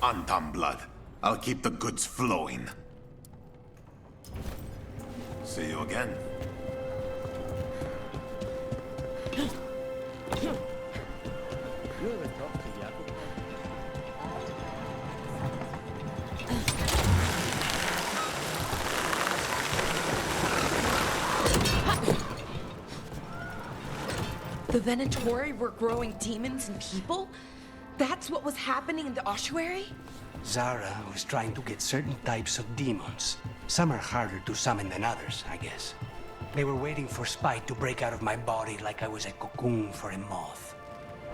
Antam blood. I'll keep the goods flowing. See you again. The Venatori were growing demons and people? That's what was happening in the ossuary? Zara was trying to get certain types of demons. Some are harder to summon than others, I guess. They were waiting for Spite to break out of my body like I was a cocoon for a moth.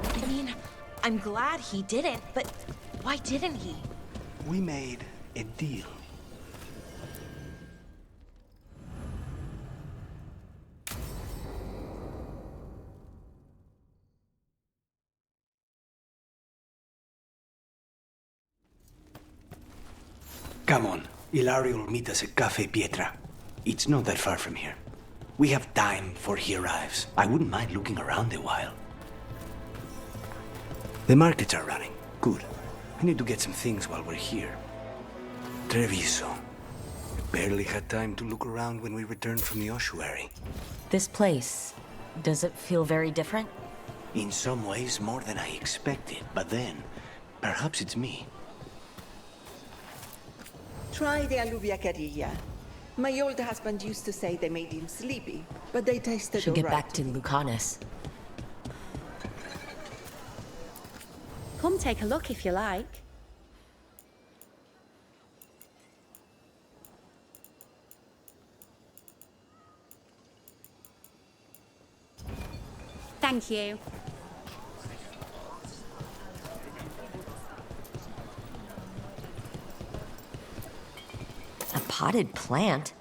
I mean, I'm glad he didn't, but why didn't he? We made a deal. Come on, Ilario will meet us at Cafe Pietra. It's not that far from here. We have time before he arrives. I wouldn't mind looking around a while. The markets are running. Good. I need to get some things while we're here. Treviso. Barely had time to look around when we returned from the ossuary. This place, does it feel very different? In some ways, more than I expected. But then, perhaps it's me. Try the alluvia carilla. My old husband used to say they made him sleepy, but they tasted Should get alright. back to Lucanus. Come take a look if you like. Thank you. A potted plant?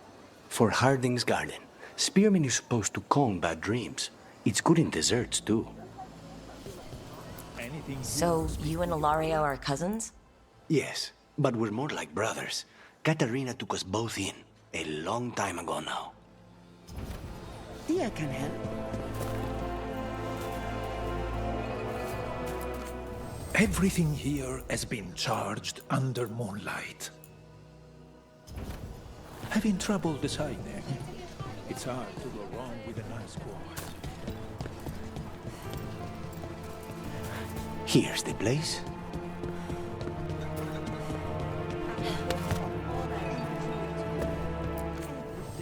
For Harding's garden. Spearmint is supposed to calm bad dreams. It's good in desserts, too. So, you and Ilario are cousins? Yes, but we're more like brothers. Katarina took us both in, a long time ago now. Tia can help. Everything here has been charged under moonlight. Having trouble deciding. It's hard to go wrong with a nice squad. Here's the place.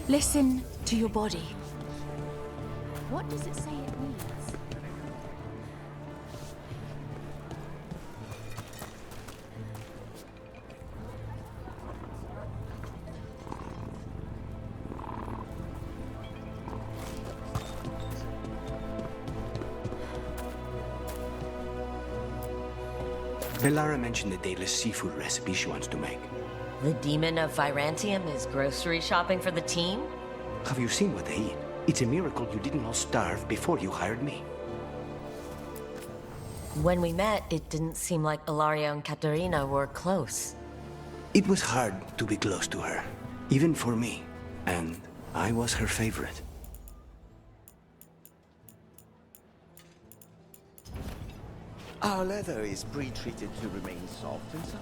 Listen to your body. What does it say it means? Belara mentioned the dayless seafood recipe she wants to make. The demon of Virantium is grocery shopping for the team? Have you seen what they eat? It's a miracle you didn't all starve before you hired me. When we met, it didn't seem like Ilario and Katerina were close. It was hard to be close to her, even for me. And I was her favorite. Our leather is pre-treated to remain soft and supple.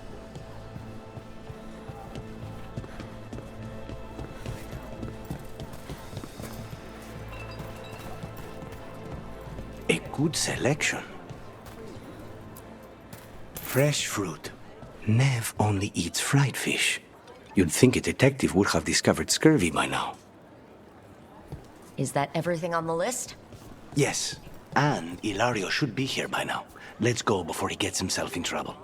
A good selection. Fresh fruit. Nev only eats fried fish. You'd think a detective would have discovered scurvy by now. Is that everything on the list? Yes, and Ilario should be here by now. Let's go before he gets himself in trouble.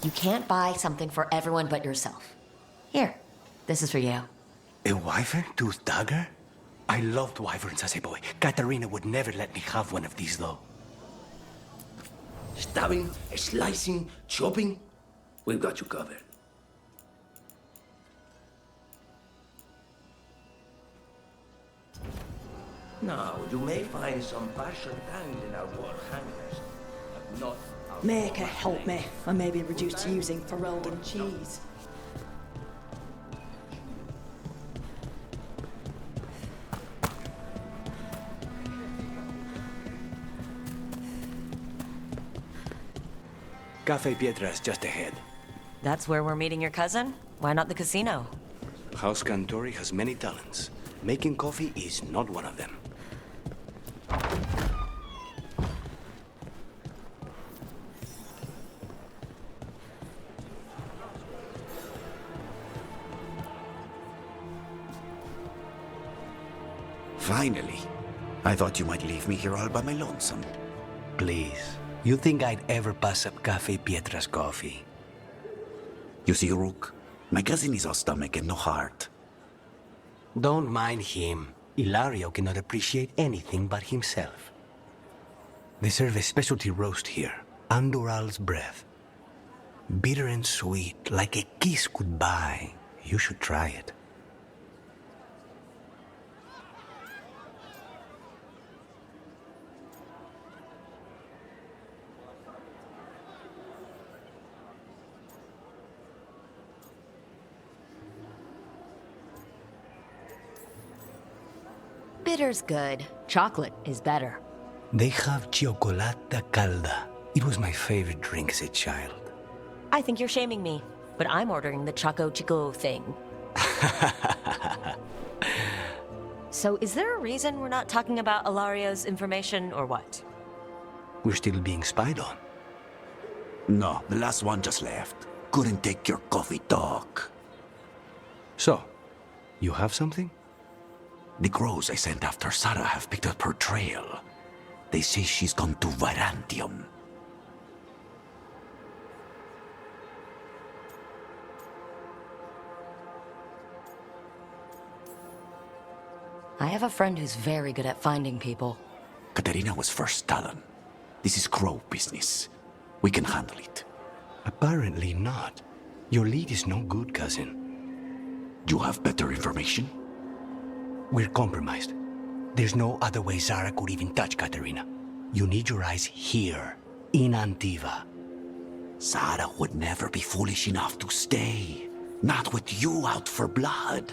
You can't buy something for everyone but yourself. Here, this is for you. A wyvern tooth dagger? I loved wyverns as a boy. Katarina would never let me have one of these, though. Stabbing, slicing, chopping. We've got you covered. Now, you may find some partial tang in our wall hangers, but not our Make her help me. I may be reduced to using Ferelden cheese. Cafe Pietra's just ahead. That's where we're meeting your cousin? Why not the casino? House Cantori has many talents. Making coffee is not one of them. Finally. I thought you might leave me here all by my lonesome. Please. You think I'd ever pass up Cafe Pietra's coffee? You see, Rook, my cousin is all stomach and no heart. Don't mind him. Ilario cannot appreciate anything but himself. They serve a specialty roast here, Andoral's breath. Bitter and sweet, like a kiss goodbye. You should try it. Bitter's good. Chocolate is better. They have chocolata calda. It was my favorite drink as a child. I think you're shaming me, but I'm ordering the Choco Chico thing. So is there a reason we're not talking about Ilario's information or what? We're still being spied on. No, the last one just left. Couldn't take your coffee talk. So, you have something? The crows I sent after Sarah have picked up her trail. They say she's gone to Varantium. I have a friend who's very good at finding people. Katerina was first Talon. This is crow business. We can handle it. Apparently not. Your lead is no good, cousin. You have better information? We're compromised. There's no other way Zara could even touch Katerina. You need your eyes here, in Antiva. Zara would never be foolish enough to stay. Not with you out for blood.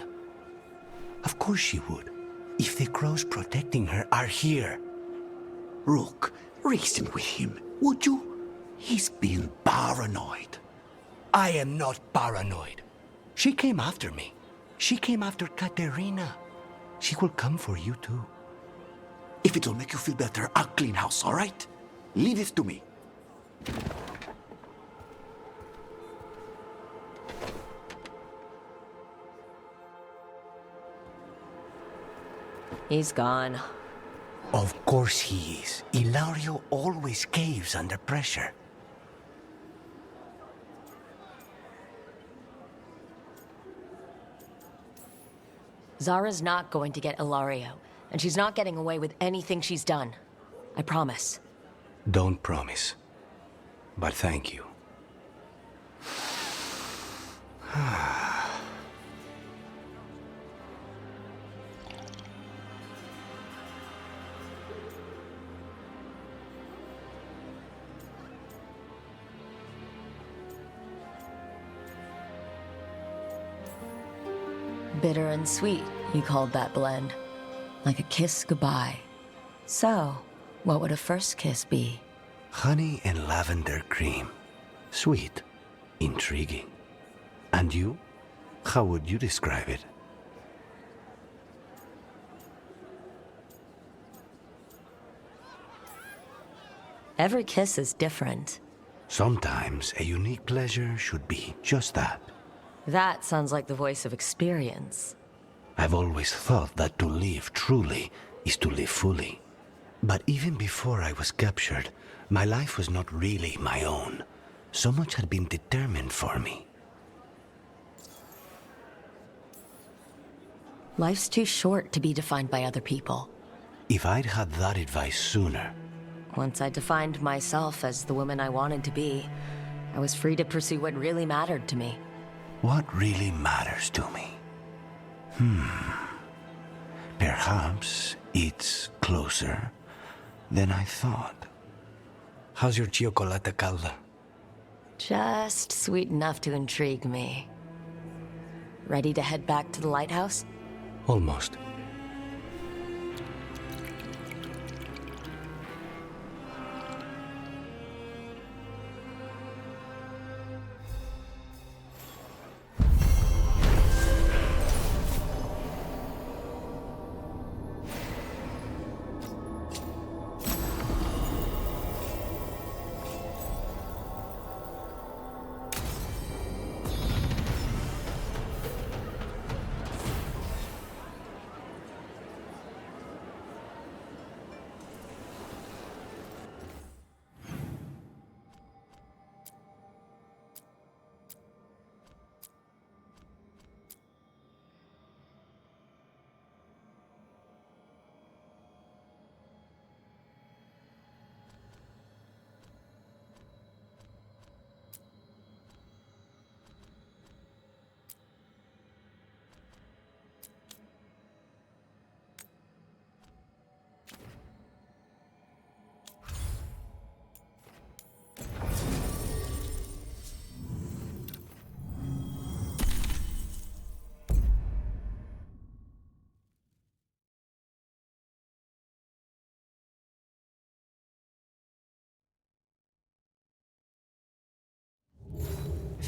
Of course she would. If the crows protecting her are here. Rook, reason with him, would you? He's being paranoid. I am not paranoid. She came after me. She came after Katerina. She will come for you too. If it'll make you feel better, I'll clean house, all right? Leave it to me. He's gone. Of course he is. Ilario always caves under pressure. Zara's not going to get Ilario, and she's not getting away with anything she's done. I promise. Don't promise. But thank you. Bitter and sweet, you called that blend. Like a kiss goodbye. So, what would a first kiss be? Honey and lavender cream. Sweet. Intriguing. And you? How would you describe it? Every kiss is different. Sometimes a unique pleasure should be just that. That sounds like the voice of experience. I've always thought that to live truly is to live fully. But even before I was captured, my life was not really my own. So much had been determined for me. Life's too short to be defined by other people. If I'd had that advice sooner... Once I defined myself as the woman I wanted to be, I was free to pursue what really mattered to me. What really matters to me? Perhaps it's closer than I thought. How's your chocolate calda? Just sweet enough to intrigue me. Ready to head back to the lighthouse? Almost.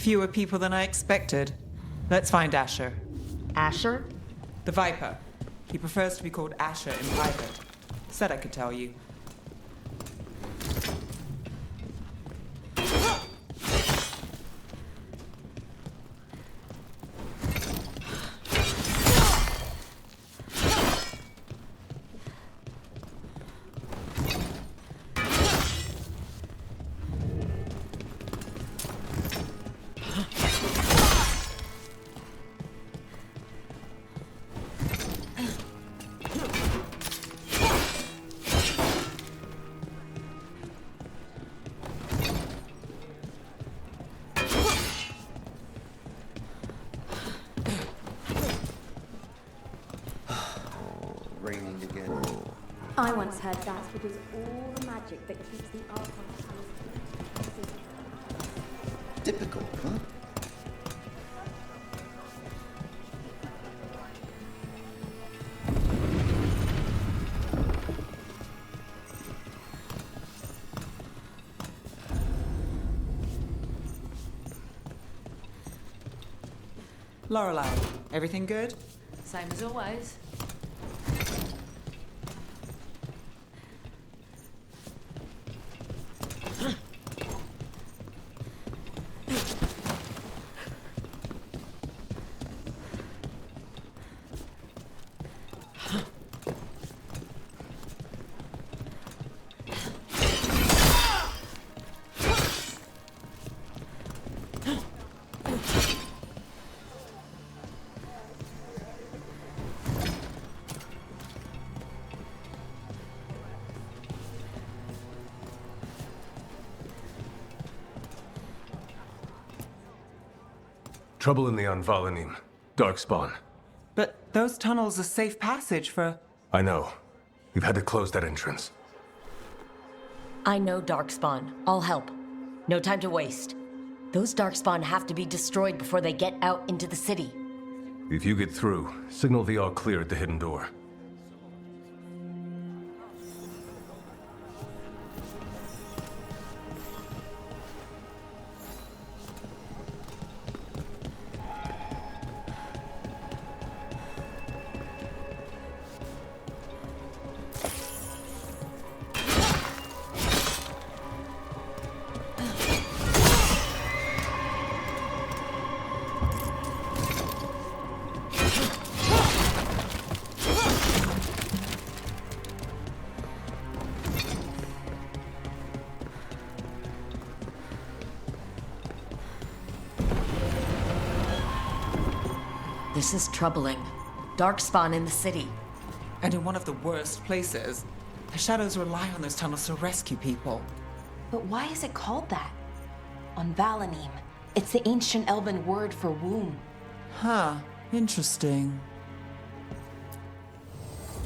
Fewer people than I expected. Let's find Asher. Asher? The Viper. He prefers to be called Asher in private. Said I could tell you. I once heard that's because all the magic that keeps the Archons. Typical, huh? Lorelei, everything good? Same as always. Trouble in the Anvalanim. Darkspawn. But those tunnels are safe passage for... I know. We've had to close that entrance. I know Darkspawn. I'll help. No time to waste. Those Darkspawn have to be destroyed before they get out into the city. If you get through, signal the all clear at the hidden door. This is troubling. Darkspawn in the city. And in one of the worst places. The Shadows rely on those tunnels to rescue people. But why is it called that? On Valanim, it's the ancient Elven word for womb. Huh. Interesting.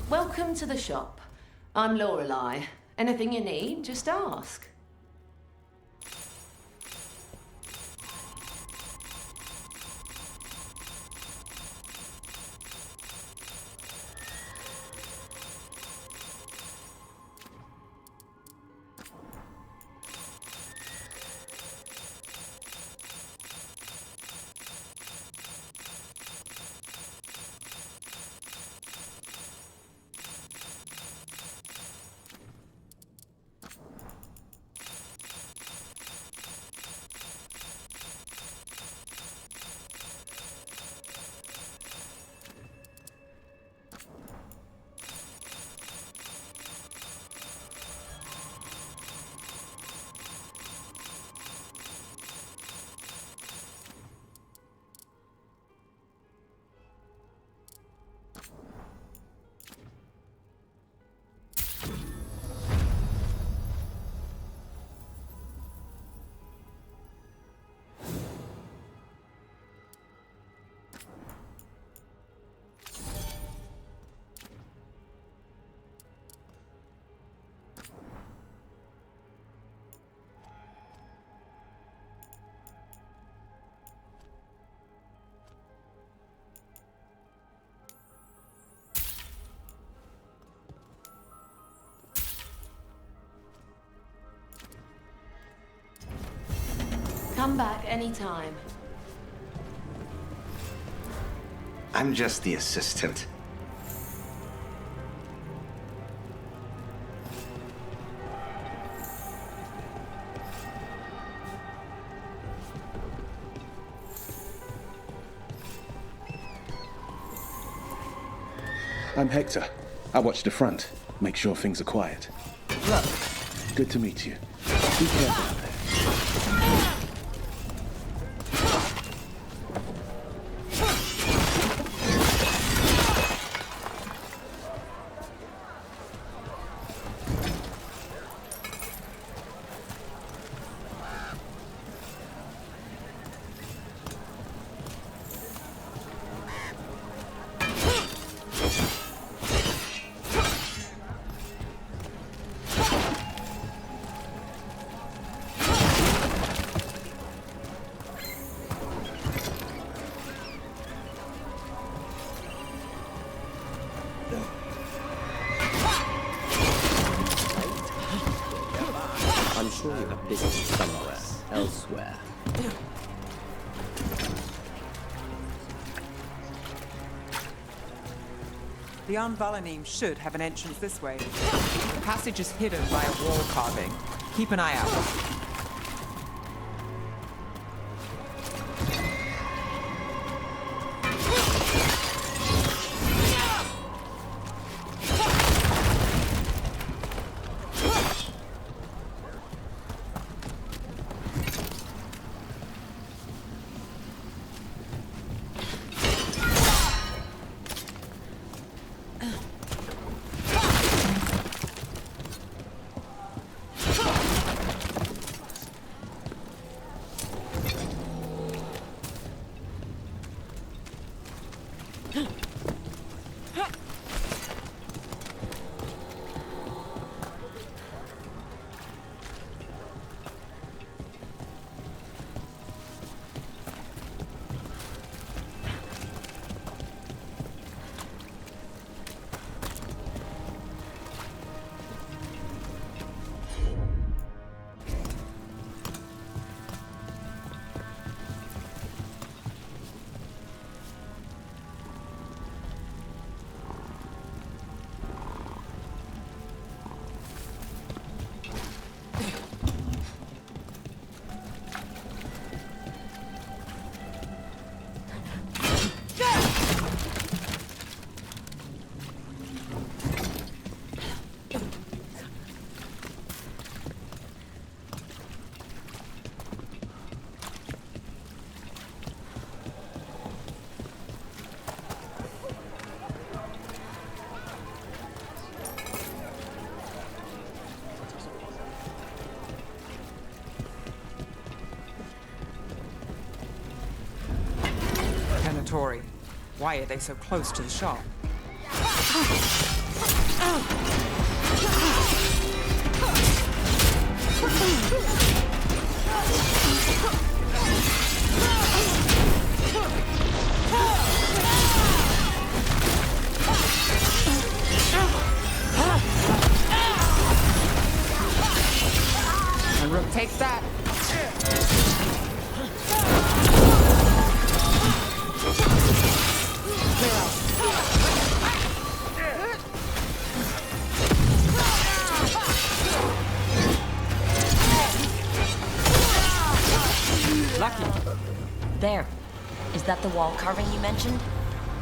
Welcome to the shop. I'm Lorelei. Anything you need, just ask. Come back anytime. I'm just the assistant. I'm Hector. I watch the front. Make sure things are quiet. Look. Good to meet you. Be careful out there. I'm sure you have business somewhere, elsewhere. Beyond Valanim should have an entrance this way. The passage is hidden by a wall carving. Keep an eye out. Tori, why are they so close to the shop? And Rook takes that. Lucky. There. Is that the wall carving you mentioned?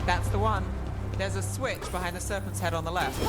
That's the one. There's a switch behind the serpent's head on the left.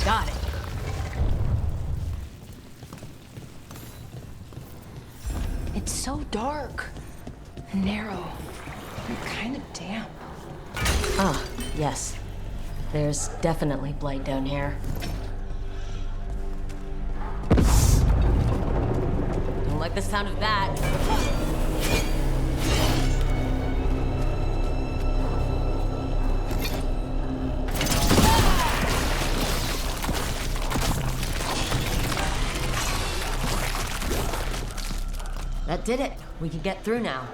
Got it. It's so dark, and narrow, and kind of damp. Ah, yes. There's definitely blight down here. the sound of that. That did it. We can get through now.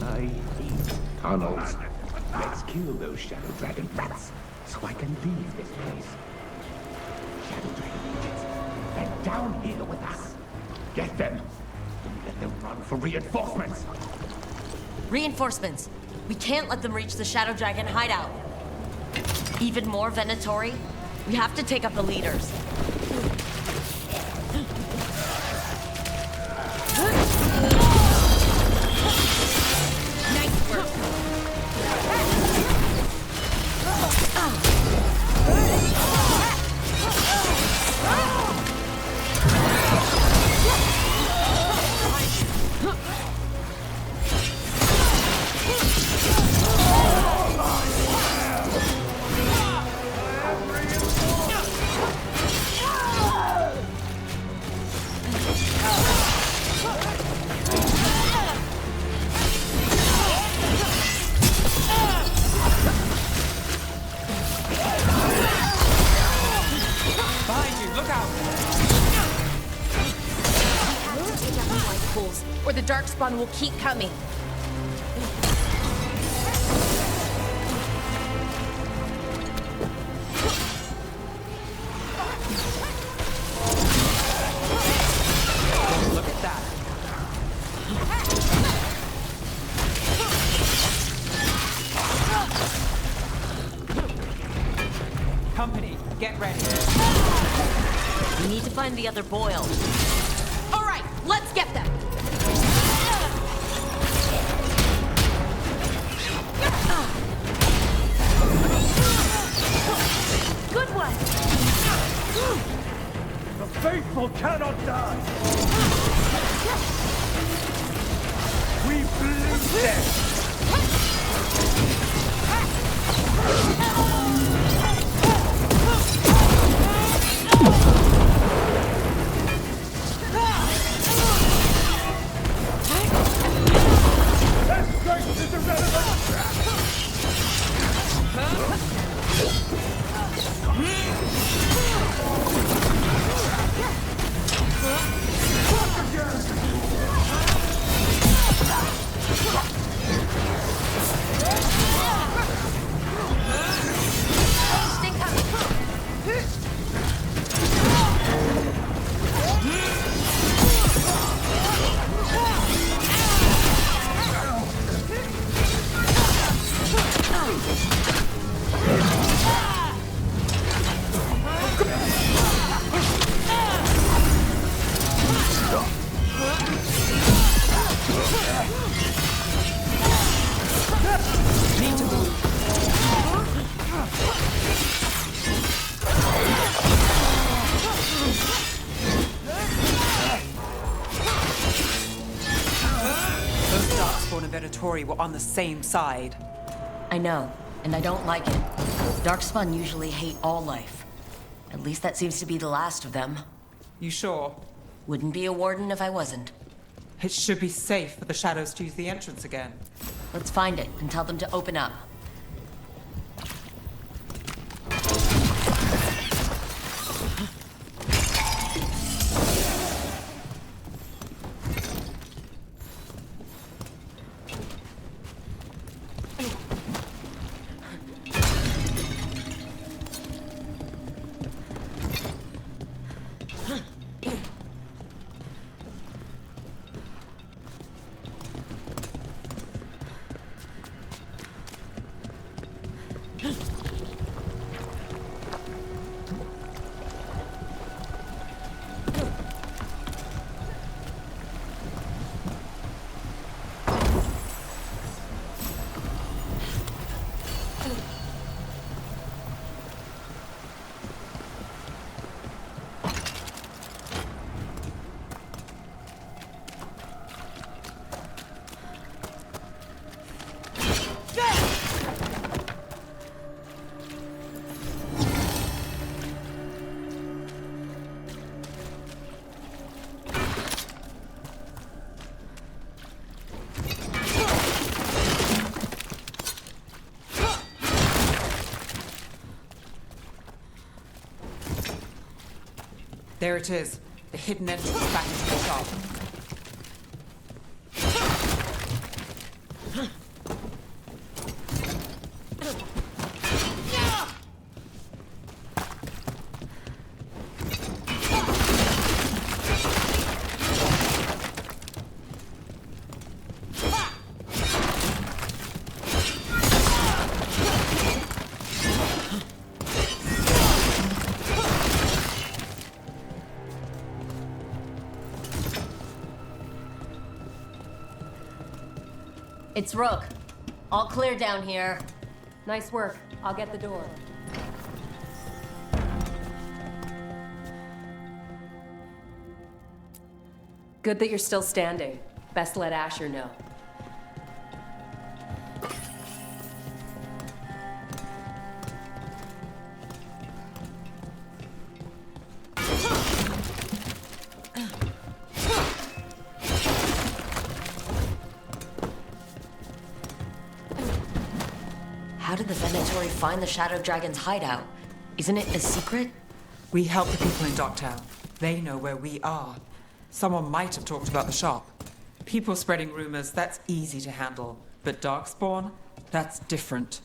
I hate tunnels. Let's kill those Shadow Dragon rats so I can leave this place. Shadow Dragon agents, they're down here with us. Get them. Don't let them run for reinforcements. Reinforcements. We can't let them reach the Shadow Dragon hideout. Even more Venatori? We have to take up the leaders. Nice work. Or the Darkspawn will keep coming. Look at that. Company, get ready. We need to find the other Boyle. All right, let's get them. Good one. The faithful cannot die. We bleed them. That strength is irrelevant. Need to move. Those Darkspawn and Venatori were on the same side. I know, and I don't like it. Darkspawn usually hate all life. At least that seems to be the last of them. You sure? Wouldn't be a warden if I wasn't. It should be safe for the shadows to use the entrance again. Let's find it and tell them to open up. There it is. The hidden entrance back into the shop. It's Rook. All clear down here. Nice work. I'll get the door. Good that you're still standing. Best let Asher know. How did the Venatori find the Shadow Dragon's hideout? Isn't it a secret? We help the people in Docktown. They know where we are. Someone might have talked about the shop. People spreading rumors, that's easy to handle. But Darkspawn, that's different.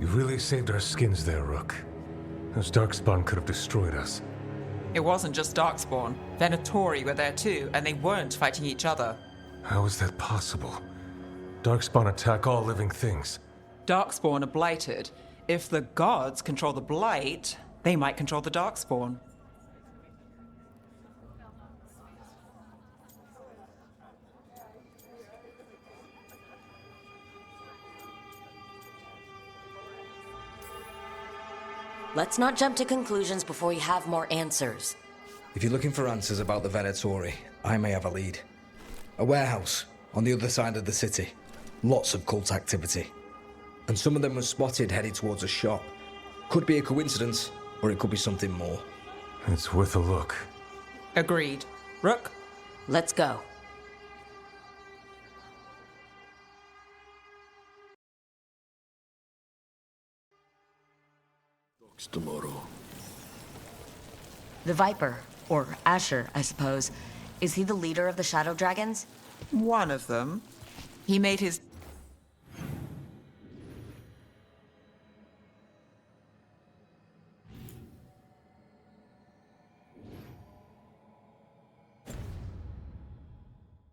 You really saved our skins there, Rook. Those Darkspawn could have destroyed us. It wasn't just Darkspawn. Venatori were there too, and they weren't fighting each other. How is that possible? Darkspawn attack all living things. Darkspawn are blighted. If the gods control the blight, they might control the Darkspawn. Let's not jump to conclusions before we have more answers. If you're looking for answers about the Venatori, I may have a lead. A warehouse on the other side of the city. Lots of cult activity. And some of them were spotted headed towards a shop. Could be a coincidence, or it could be something more. It's worth a look. Agreed. Rook? Let's go. Tomorrow. The Viper, or Asher, I suppose. Is he the leader of the Shadow Dragons? One of them. He made his...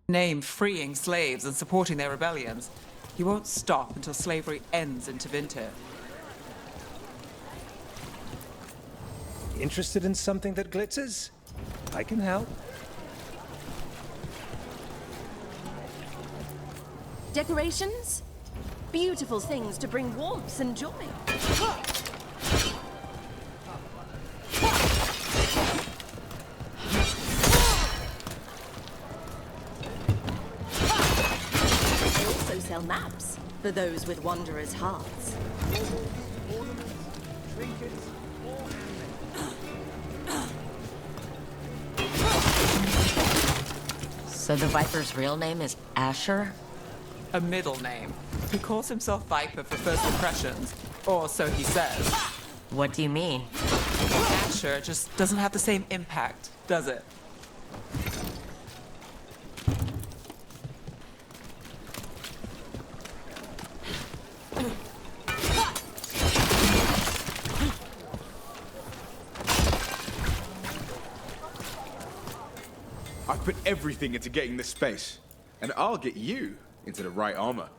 name freeing slaves and supporting their rebellions. He won't stop until slavery ends in Tevinter. Interested in something that glitters? I can help. Decorations? Beautiful things to bring warmth and joy. They also sell maps for those with wanderers' hearts. Ornaments, trinkets, So the Viper's real name is Asher? A middle name. He calls himself Viper for first impressions, or so he says. What do you mean? Asher just doesn't have the same impact, does it? I've put everything into getting this space, and I'll get you into the right armor.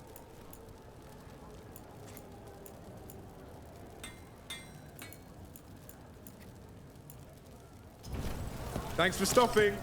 Thanks for stopping.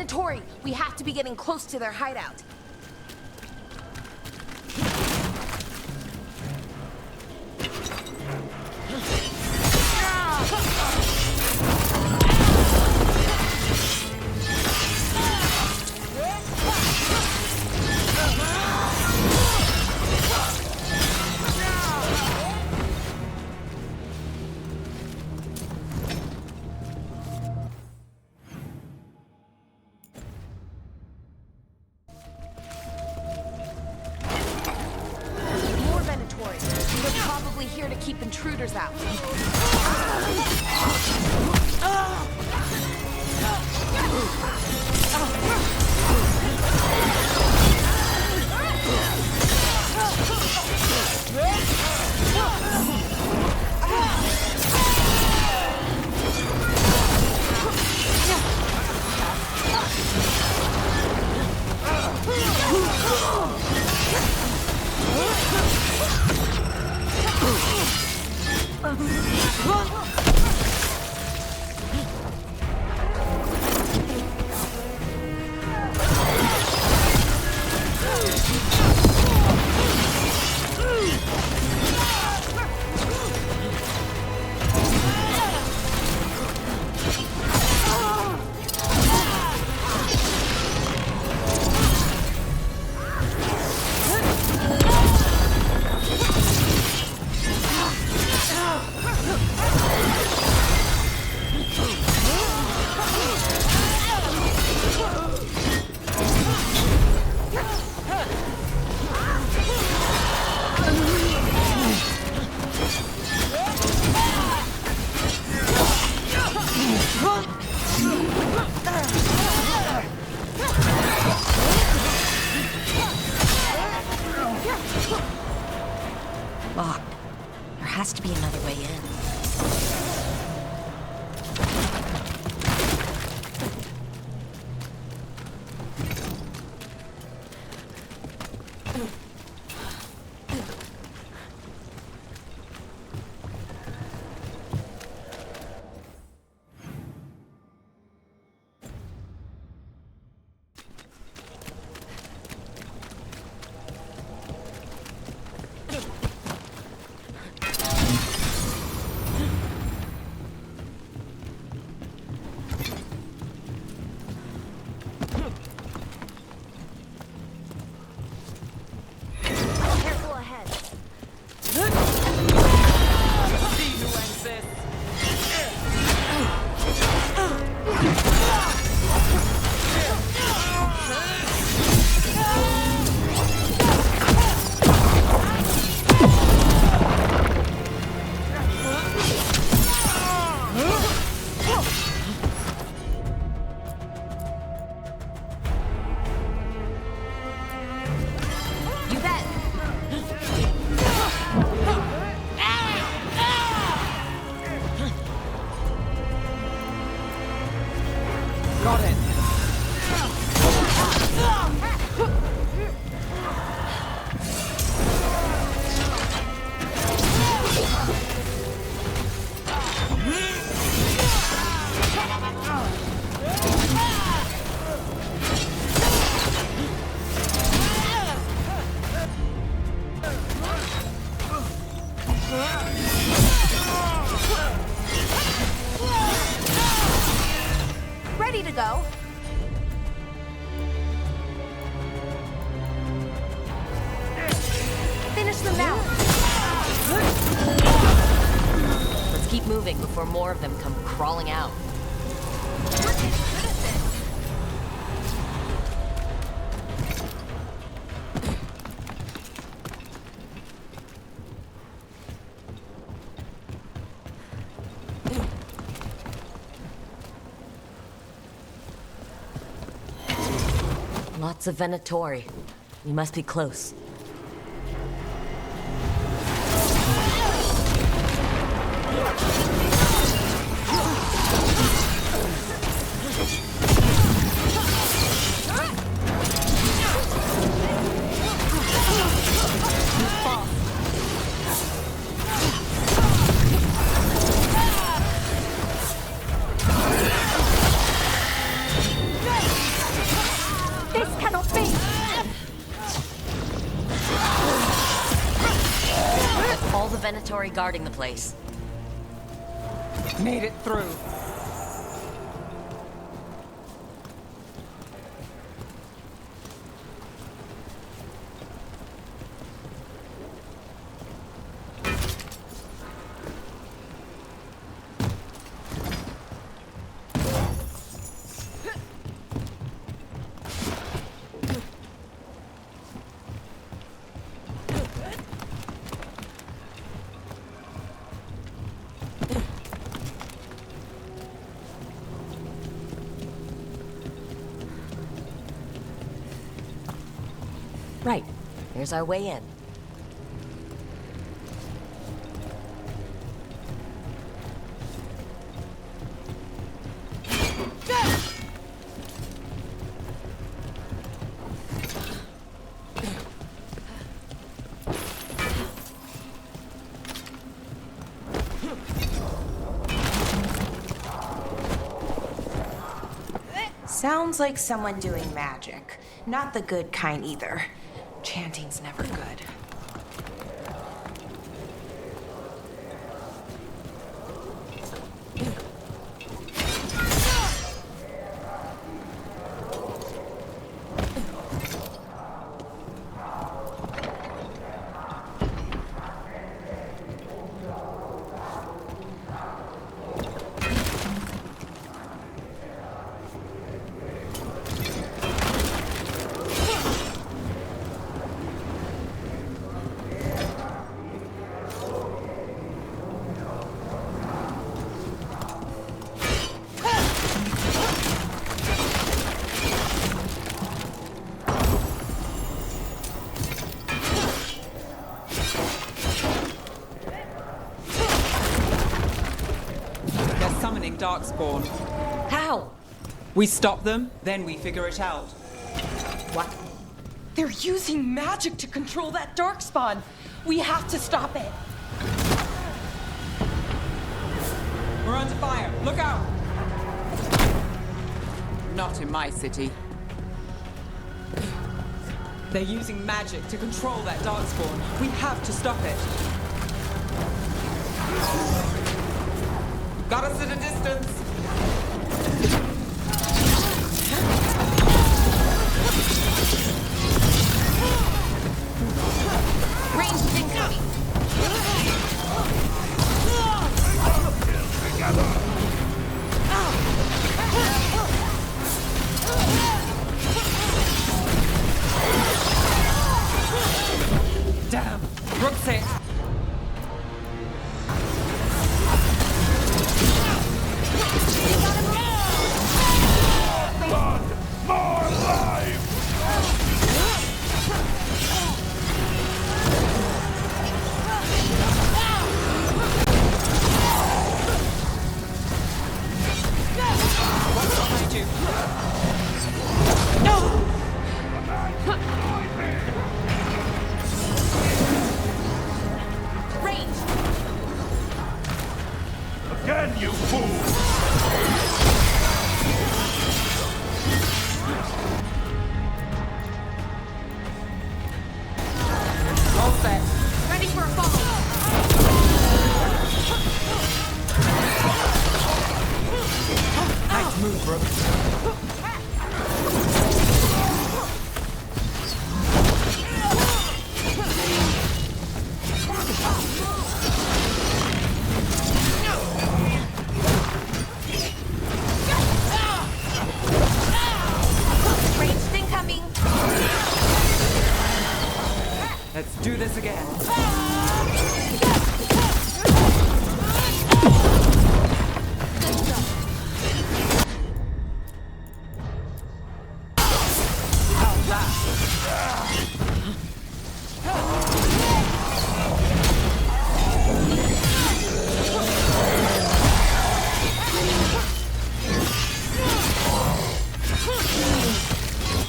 Venatori! We have to be getting close to their hideout. They're probably here to keep intruders out. Locked. There has to be another way in. Ready to go. Finish them now. Let's keep moving before more of them come crawling out. Lots of Venatori. We must be close. the Venatori guarding the place. Made it through. Right. There's our way in. Sounds like someone doing magic. Not the good kind either. Chanting's never good. Darkspawn. How? We stop them, then we figure it out. What? They're using magic to control that Darkspawn. We have to stop it. We're under fire. Look out! Not in my city. They're using magic to control that Darkspawn. We have to stop it. Got us at a distance. Ranged incoming. Damn. Rook's hit. Again, you fool! All set. Ready for a follow. Nice move, Brooke. Ranged incoming. Let's do this again. How's that?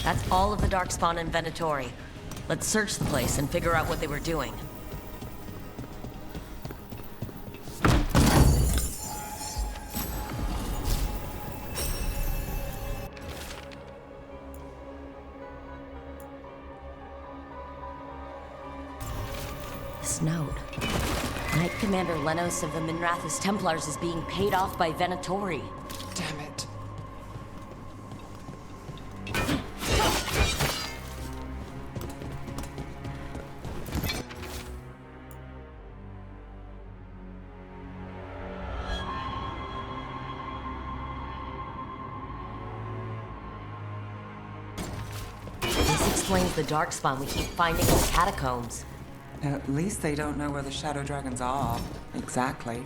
That's all of the Darkspawn and Venatori. Let's search the place and figure out what they were doing. Snowed. Knight Commander Lenos of the Minrathous Templars is being paid off by Venatori. Damn it. This explains the darkspawn we keep finding in the catacombs. At least they don't know where the Shadow Dragons are. Exactly.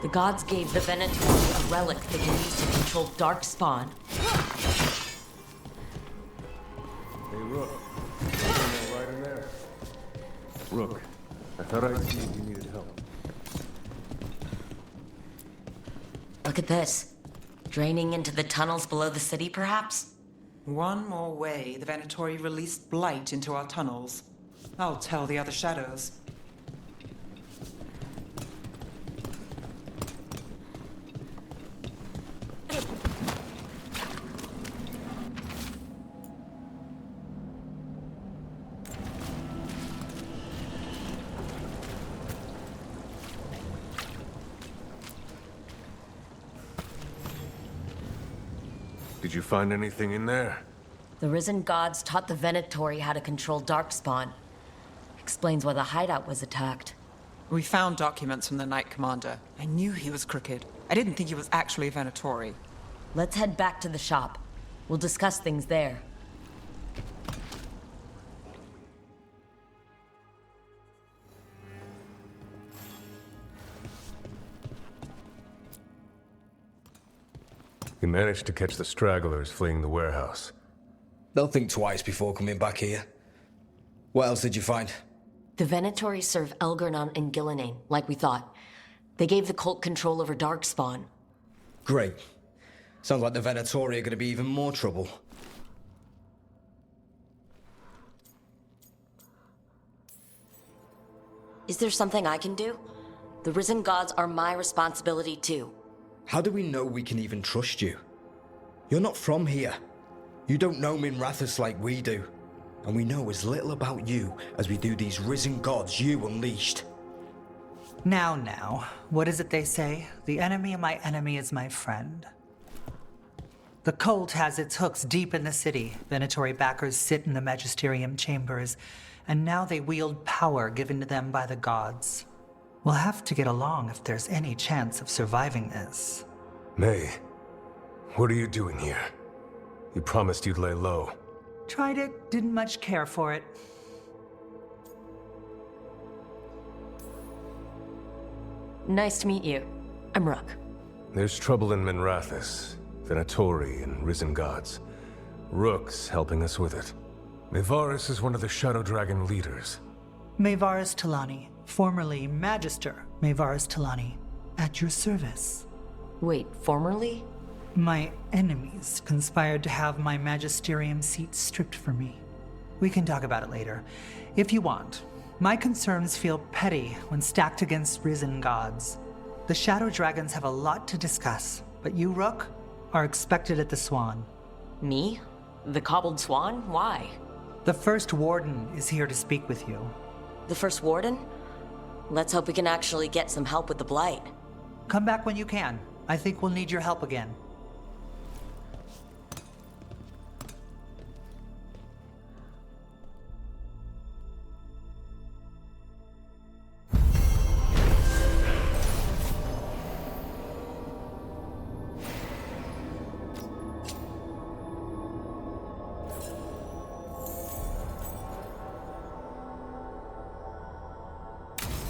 The gods gave the Venatori a relic they can use to control darkspawn. Hey, Rook. Something right in there. Rook, I thought I'd see if you needed help. Look at this. Draining into the tunnels below the city, perhaps? One more way the Venatori released blight into our tunnels. I'll tell the other shadows. Did you find anything in there? The risen gods taught the Venatori how to control darkspawn. Explains why the hideout was attacked. We found documents from the Knight Commander. I knew he was crooked. I didn't think he was actually a Venatori. Let's head back to the shop. We'll discuss things there. You managed to catch the stragglers fleeing the warehouse. They'll think twice before coming back here. What else did you find? The Venatori serve Elgarnon and Gillinane, like we thought. They gave the cult control over darkspawn. Great. Sounds like the Venatori are going to be even more trouble. Is there something I can do? The risen gods are my responsibility too. How do we know we can even trust you? You're not from here. You don't know Minrathous like we do. And we know as little about you as we do these risen gods you unleashed. Now, what is it they say? The enemy of my enemy is my friend. The cult has its hooks deep in the city. Venatori backers sit in the magisterium chambers, and now they wield power given to them by the gods. We'll have to get along if there's any chance of surviving this. May, what are you doing here? You promised you'd lay low. Tried it, didn't much care for it. Nice to meet you. I'm Rook. There's trouble in Minrathous, Venatori and risen gods. Rook's helping us with it. Mayvaris is one of the Shadow Dragon leaders. Mayvaris Talani, formerly Magister Mayvaris Talani, at your service. Wait, formerly? My enemies conspired to have my magisterium seat stripped from me. We can talk about it later, if you want. My concerns feel petty when stacked against risen gods. The Shadow Dragons have a lot to discuss, but you, Rook, are expected at the Swan. Me? The Cobbled Swan? Why? The First Warden is here to speak with you. The First Warden? Let's hope we can actually get some help with the Blight. Come back when you can. I think we'll need your help again.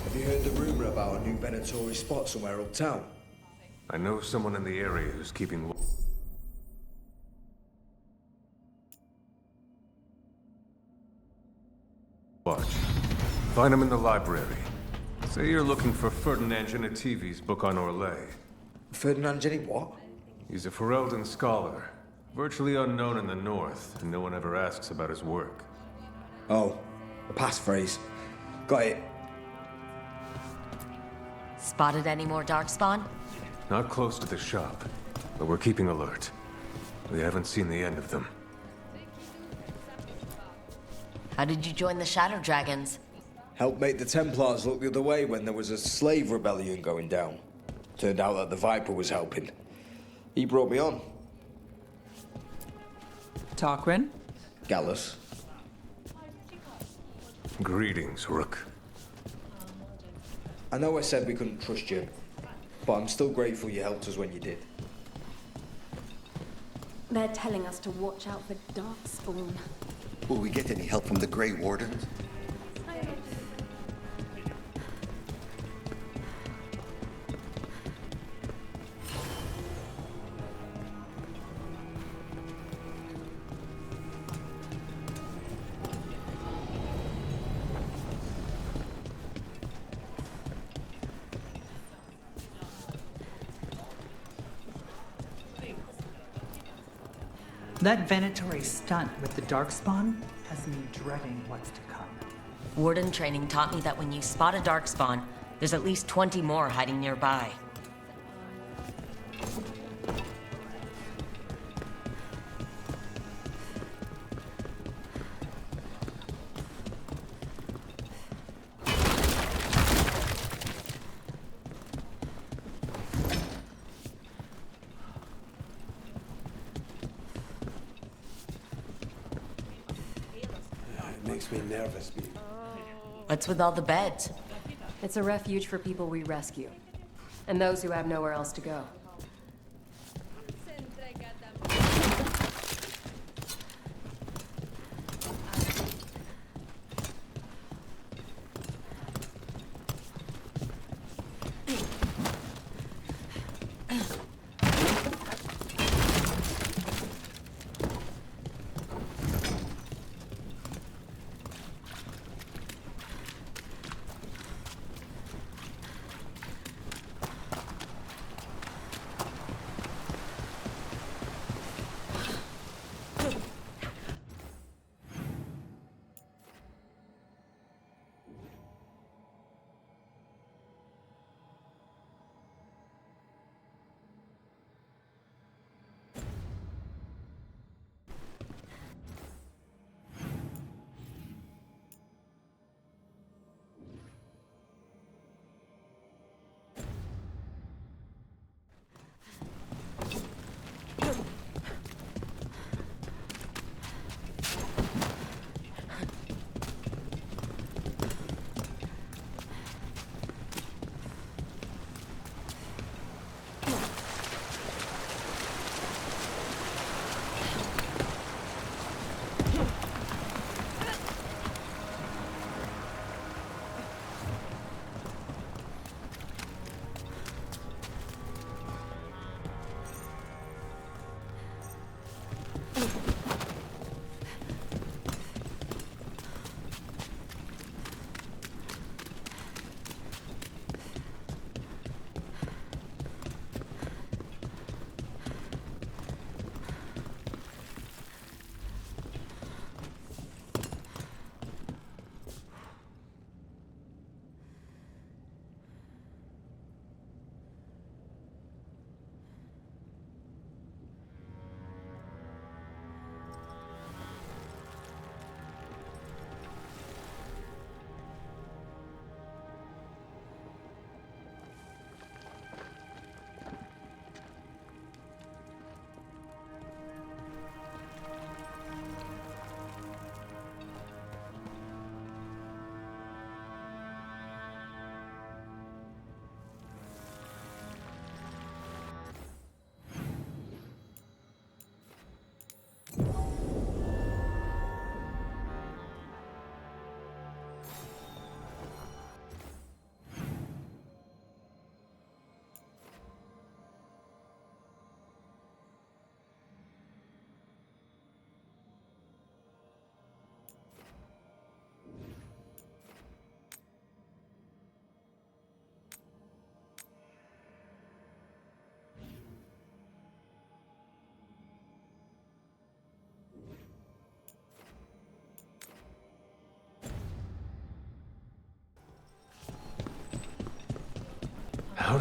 Have you heard the rumor about a new Venatori spot somewhere uptown? I know someone in the area who's keeping watch. Find him in the library. Say you're looking for Ferdinand Genetivi's book on Orlais. Ferdinand Geneti what? He's a Ferelden scholar. Virtually unknown in the north, and no one ever asks about his work. Oh, a passphrase. Got it. Spotted any more Darkspawn? Not close to the shop, but we're keeping alert. We haven't seen the end of them. How did you join the Shadow Dragons? Helped make the Templars look the other way when there was a slave rebellion going down. Turned out that the Viper was helping. He brought me on. Tarquin? Gallus. Greetings, Rook. I know I said we couldn't trust you, but I'm still grateful you helped us when you did. They're telling us to watch out for Darkspawn. Will we get any help from the Grey Wardens? That Venatori stunt with the Darkspawn has me dreading what's to come. Warden training taught me that when you spot a Darkspawn, there's at least 20 more hiding nearby. Makes me nervous, baby. What's with all the beds? It's a refuge for people we rescue. And those who have nowhere else to go.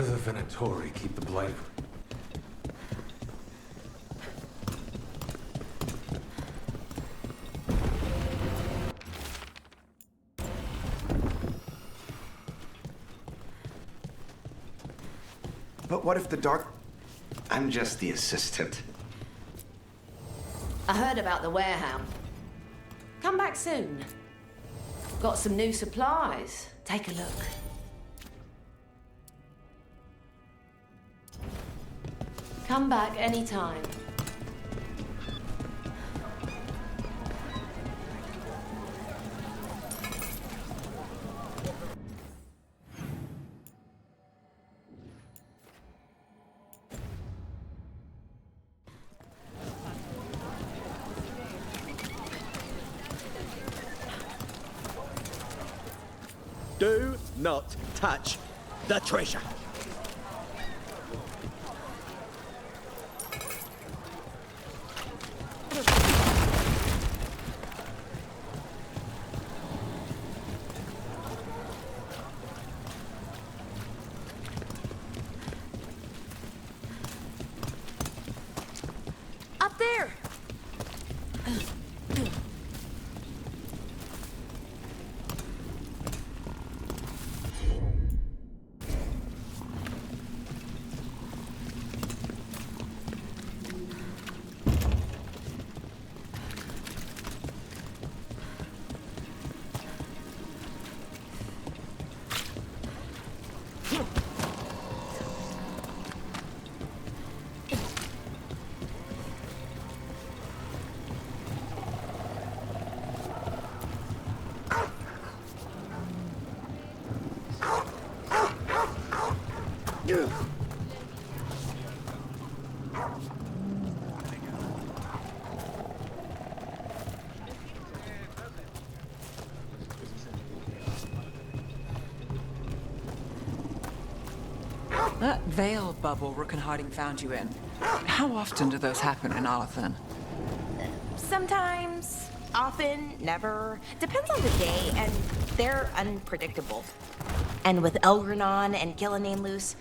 do the Venatori keep the blight? But what if the dark... I'm just the assistant. I heard about the warehouse. Come back soon. Got some new supplies. Take a look. Come back anytime. Do not touch the treasure. Up there! That veil bubble Rook and Harding found you in. How often do those happen in Arlathan? Sometimes, often, never. Depends on the day, and they're unpredictable. And with Elgranon and Gillenane loose,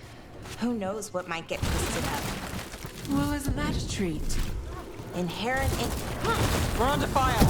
who knows what might get twisted up. Well, isn't that a treat? Inherent in... We're under fire!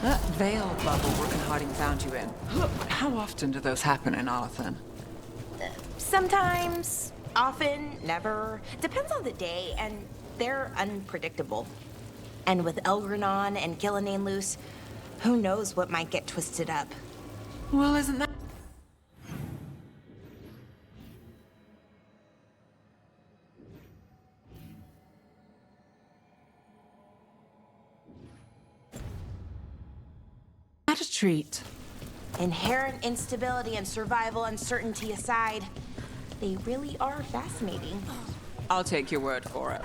That veil bubble Rook and Harding found you in. How often do those happen in Arlathan? Sometimes, often, never. Depends on the day, and they're unpredictable. And with Elgranon and Gillenane loose, who knows what might get twisted up. Well, isn't that... Not a treat. Inherent instability and survival uncertainty aside, they really are fascinating. I'll take your word for it.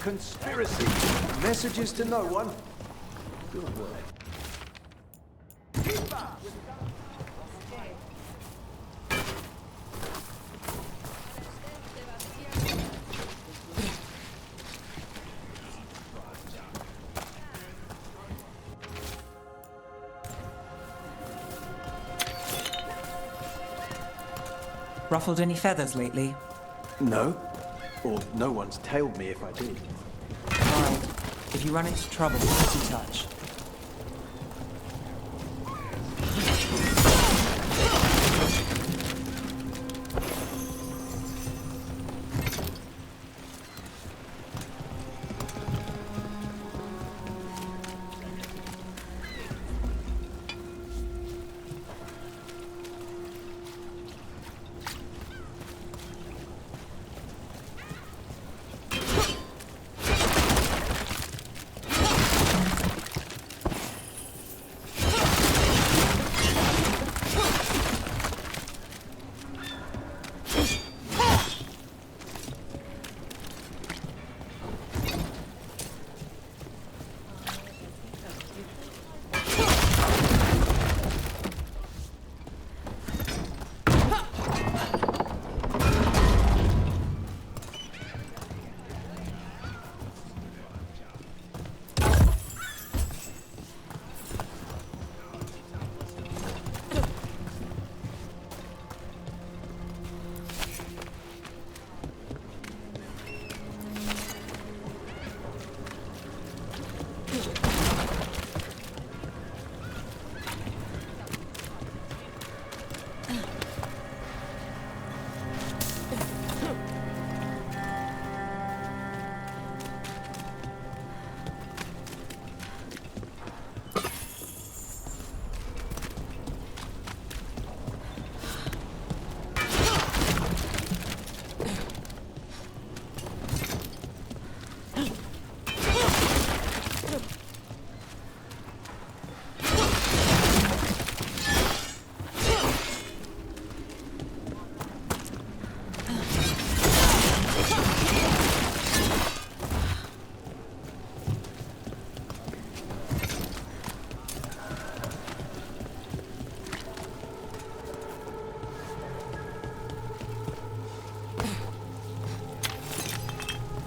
conspiracy. Messages to no one. Good work. Ruffled any feathers lately? No. Or no one's tailed me if I did. Alright. If you run into trouble, keep in touch.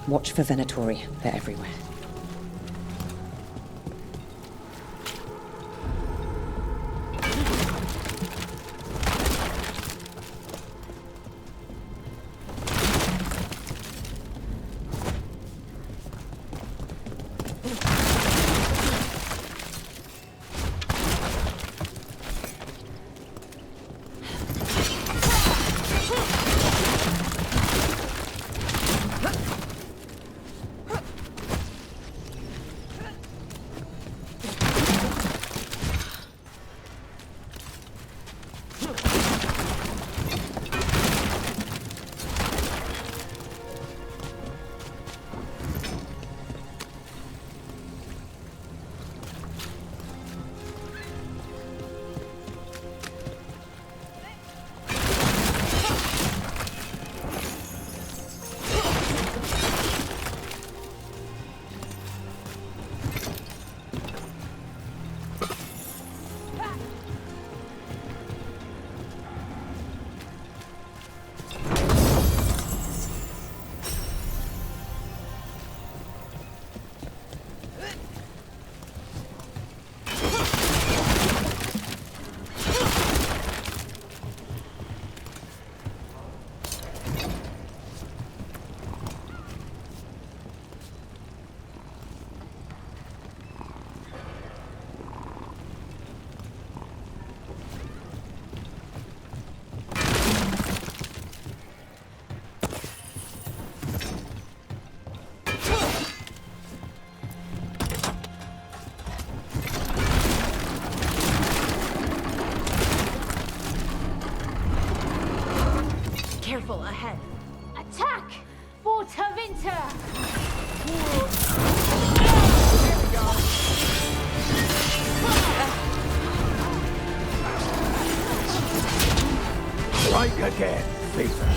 Watch for Venatori. They're everywhere. Careful ahead. Attack! For Tavinter! Strike again, Caesar.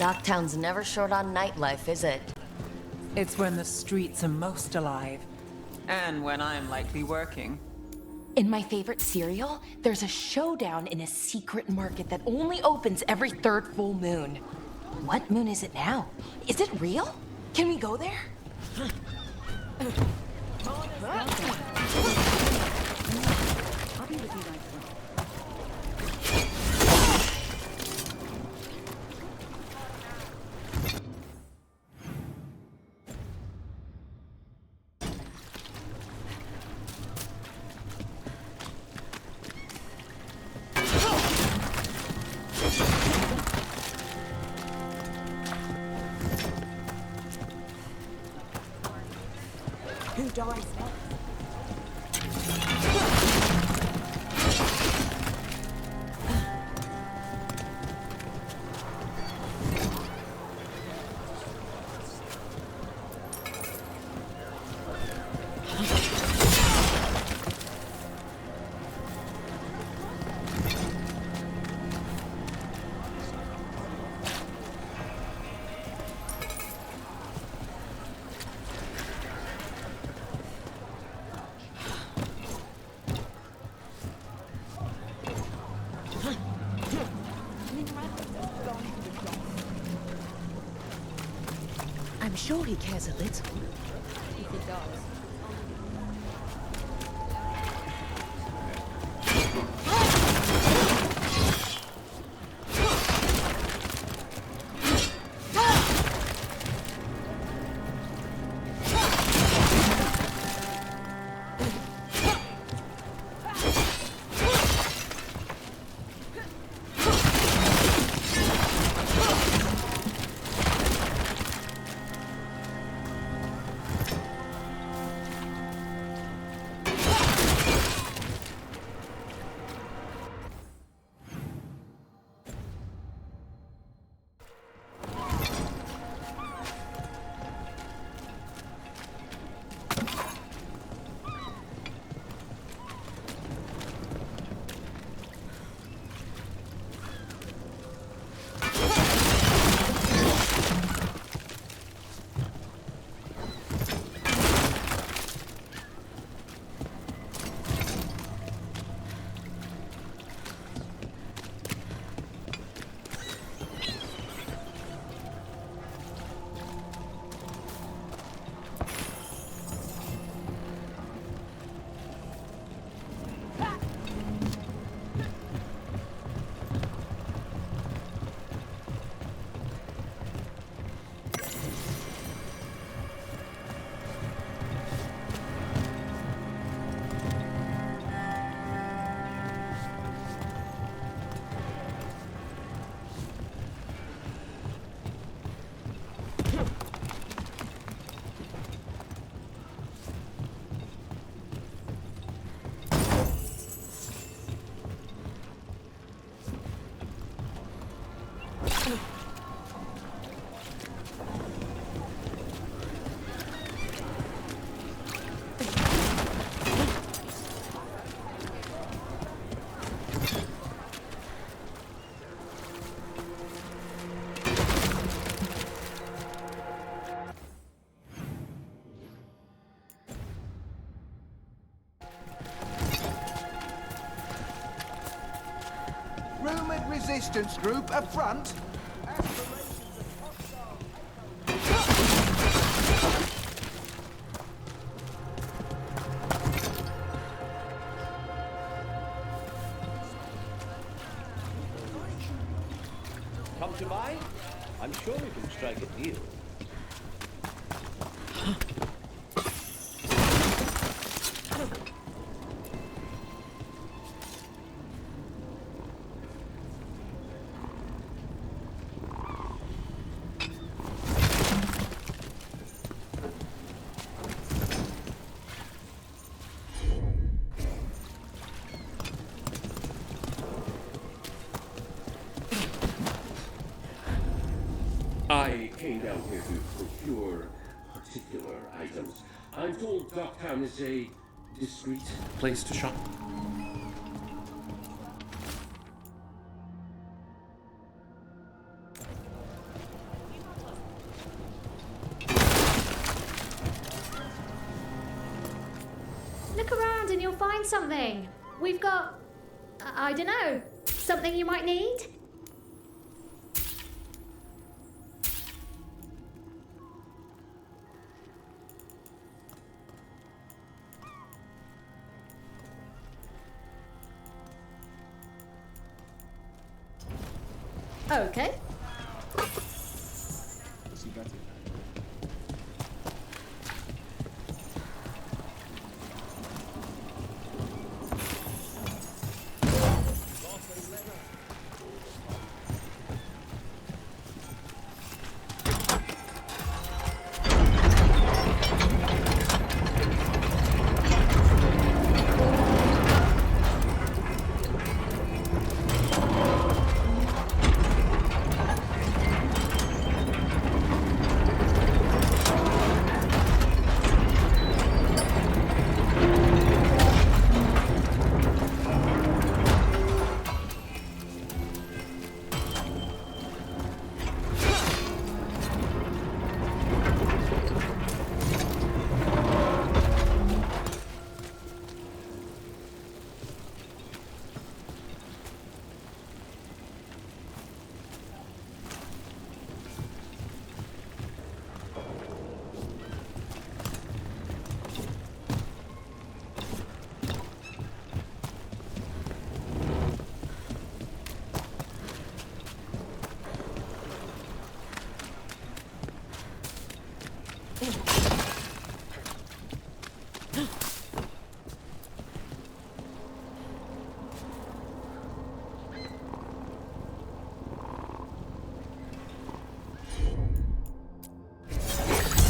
Docktown's never short on nightlife, is it? It's when the streets are most alive. And when I'm likely working. In my favorite cereal, there's a showdown in a secret market that only opens every third full moon. What moon is it now? Is it real? Can we go there? I'll be with you guys. Who dies next? I'm sure he cares a little. If he does. Rumored resistance group up front. Come to buy? I'm sure we can strike a deal. I came down here to procure particular items. I'm told Docktown is a discreet place to shop. Look around and you'll find something. We've got... I don't know. Something you might need? Okay.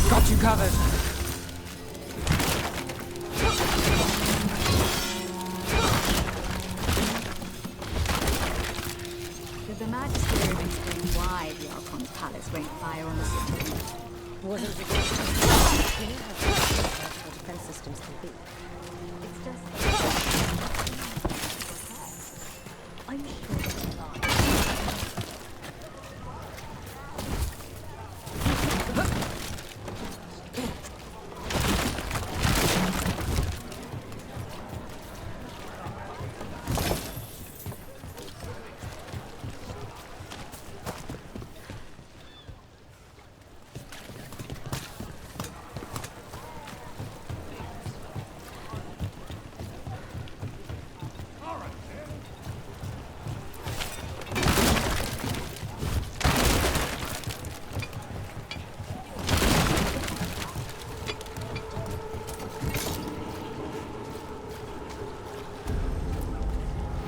Got you covered. Did the Magister explain why the Archon's palace rained fire on the city? Wasn't it against the defense systems can be? It's just... I'm sure it's not.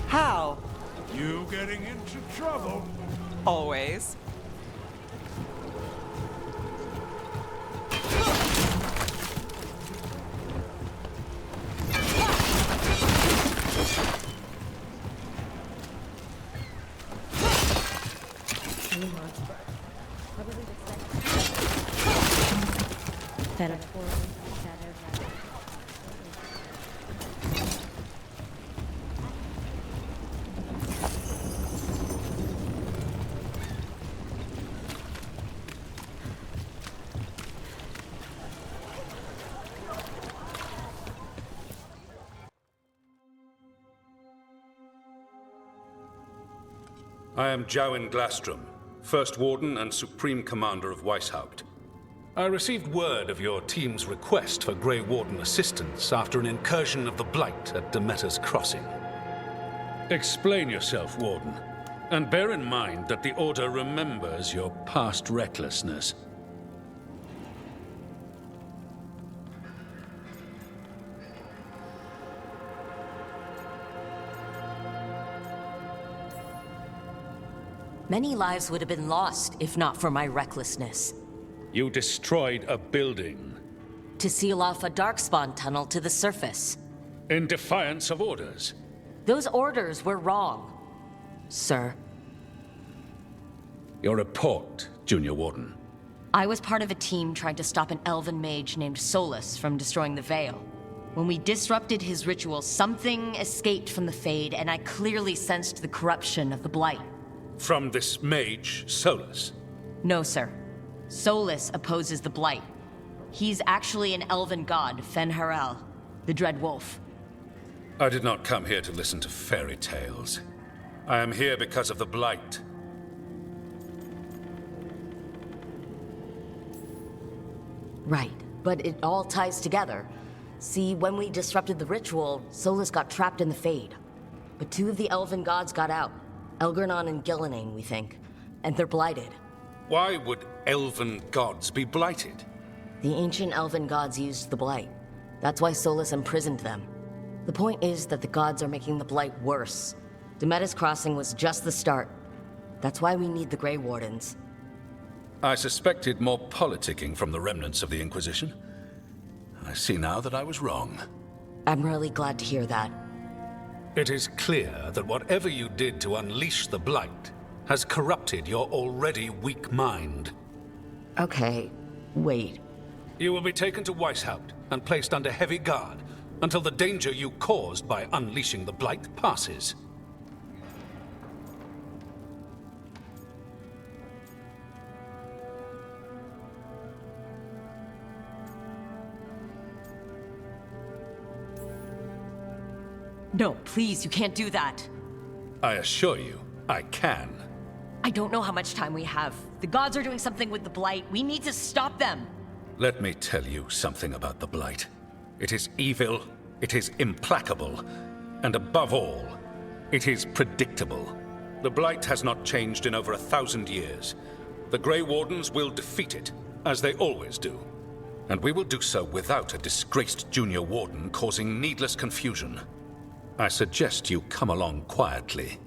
How? You getting into trouble? Always. I am Jowin Glastrom, First Warden and Supreme Commander of Weishaupt. I received word of your team's request for Grey Warden assistance after an incursion of the Blight at Demeter's Crossing. Explain yourself, Warden, and bear in mind that the Order remembers your past recklessness. Many lives would have been lost if not for my recklessness. You destroyed a building. To seal off a Darkspawn tunnel to the surface. In defiance of orders. Those orders were wrong, sir. Your report, Junior Warden. I was part of a team trying to stop an elven mage named Solus from destroying the Veil. When we disrupted his ritual, something escaped from the Fade, and I clearly sensed the corruption of the Blight. From this mage, Solus? No, sir. Solus opposes the Blight. He's actually an elven god, Fen'Harel. the Dread Wolf. I did not come here to listen to fairy tales. I am here because of the Blight. Right, but it all ties together. See, when we disrupted the ritual, Solus got trapped in the Fade. But 2 of the Elven gods got out. Elgernon and Gillenane, we think. And they're blighted. Why would Elven gods be blighted? The ancient Elven gods used the Blight. That's why Solus imprisoned them. The point is that the gods are making the Blight worse. Demetis Crossing was just the start. That's why we need the Grey Wardens. I suspected more politicking from the remnants of the Inquisition. I see now that I was wrong. I'm really glad to hear that. It is clear that whatever you did to unleash the Blight has corrupted your already weak mind. Okay, wait. You will be taken to Weishaupt and placed under heavy guard until the danger you caused by unleashing the Blight passes. No, please, you can't do that. I assure you, I can. I don't know how much time we have. The gods are doing something with the Blight. We need to stop them. Let me tell you something about the Blight. It is evil, it is implacable, and above all, it is predictable. The Blight has not changed in over 1,000 years. The Grey Wardens will defeat it, as they always do. And we will do so without a disgraced junior warden causing needless confusion. I suggest you come along quietly.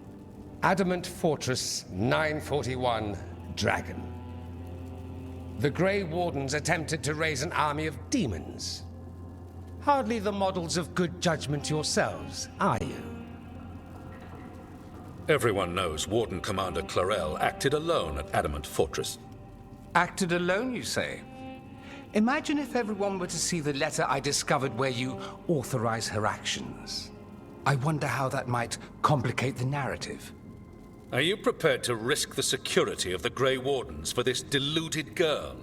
Adamant Fortress 941, Dragon. The Grey Wardens attempted to raise an army of demons. Hardly the models of good judgment yourselves, are you? Everyone knows Warden Commander Clarel acted alone at Adamant Fortress. Acted alone, you say? Imagine if everyone were to see the letter I discovered where you authorize her actions. I wonder how that might complicate the narrative. Are you prepared to risk the security of the Grey Wardens for this deluded girl?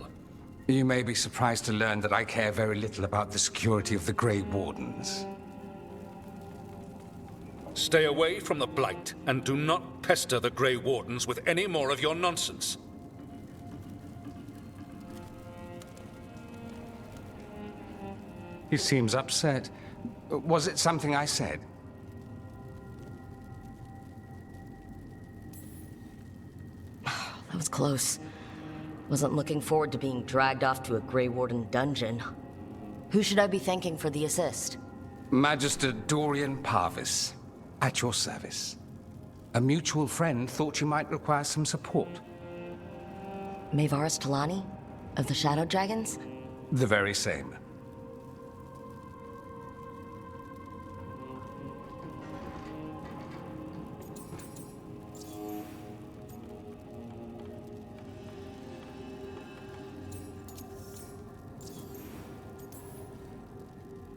You may be surprised to learn that I care very little about the security of the Grey Wardens. Stay away from the Blight, and do not pester the Grey Wardens with any more of your nonsense. He seems upset. Was it something I said? That was close. Wasn't looking forward to being dragged off to a Grey Warden dungeon. Who should I be thanking for the assist? Magister Dorian Parvis, at your service. A mutual friend thought you might require some support. Maevaris Talani? Of the Shadow Dragons? The very same.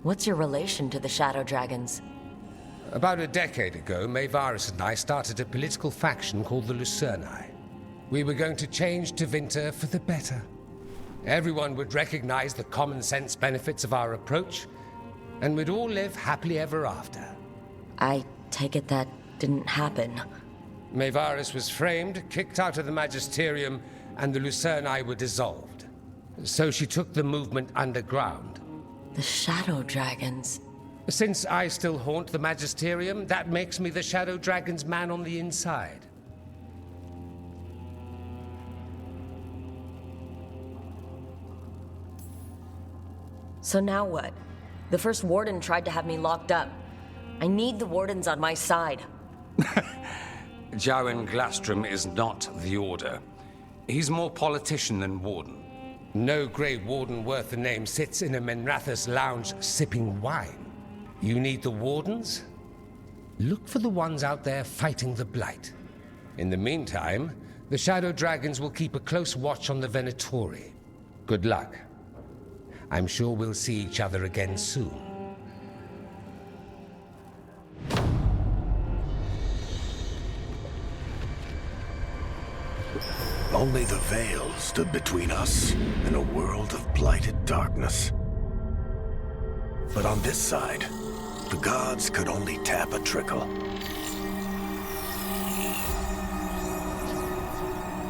What's your relation to the Shadow Dragons? About a decade ago, Maevaris and I started a political faction called the Lucerni. We were going to change Tevinter for the better. Everyone would recognize the common sense benefits of our approach, and we'd all live happily ever after. I take it that didn't happen. Maevaris was framed, kicked out of the Magisterium, and the Lucerni were dissolved. So she took the movement underground. The Shadow Dragons. Since I still haunt the Magisterium, that makes me the Shadow Dragon's man on the inside. So now what? The first Warden tried to have me locked up. I need the Wardens on my side. Jowen Glastrom is not the Order. He's more politician than Warden. No Grey Warden worth the name sits in a Menrathus lounge sipping wine. You need the Wardens? Look for the ones out there fighting the Blight. In the meantime, the Shadow Dragons will keep a close watch on the Venatori. Good luck. I'm sure we'll see each other again soon. Only the Veil stood between us and a world of blighted darkness. But on this side, the gods could only tap a trickle.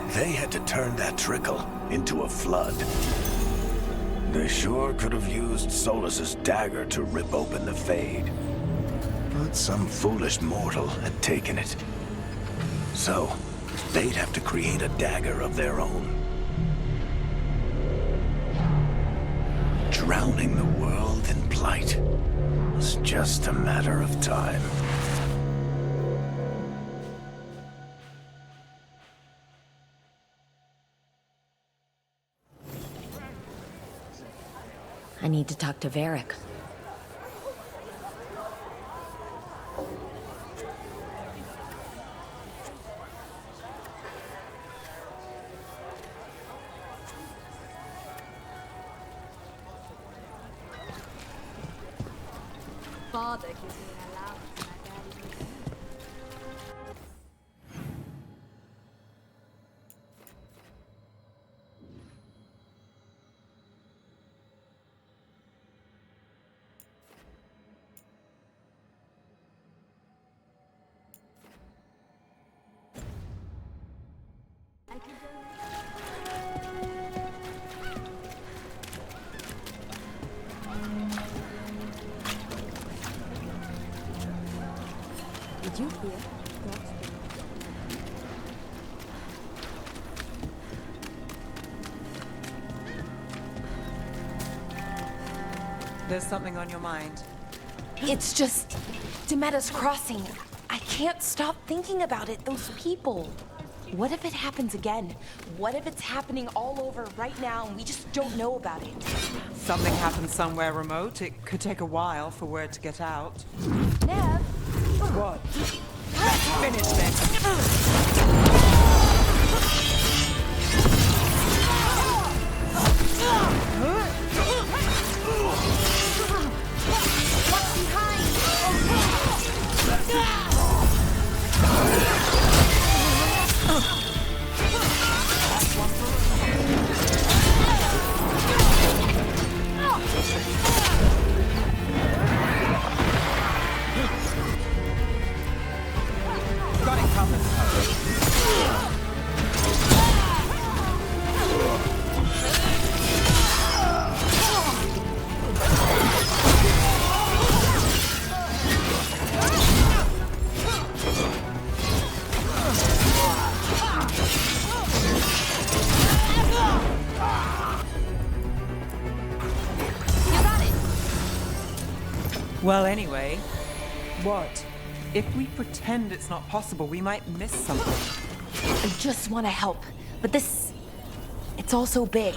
They had to turn that trickle into a flood. They sure could have used Solus's dagger to rip open the Fade. But some foolish mortal had taken it. So, they'd have to create a dagger of their own. Drowning the world in blight was just a matter of time. I need to talk to Varric. Father gives me an allowance and I barely make it. Did you hear? There's something on your mind. It's just Demetta's Crossing. I can't stop thinking about it. Those people. What if it happens again? What if it's happening all over right now and we just don't know about it? Something happens somewhere remote. It could take a while for word to get out. Nev? What? Finish this. Got it covered. Well, anyway, what? If we pretend it's not possible, we might miss something. I just want to help, but this... it's all so big.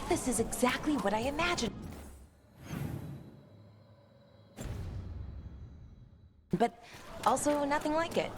This is exactly what I imagined. but also nothing like it.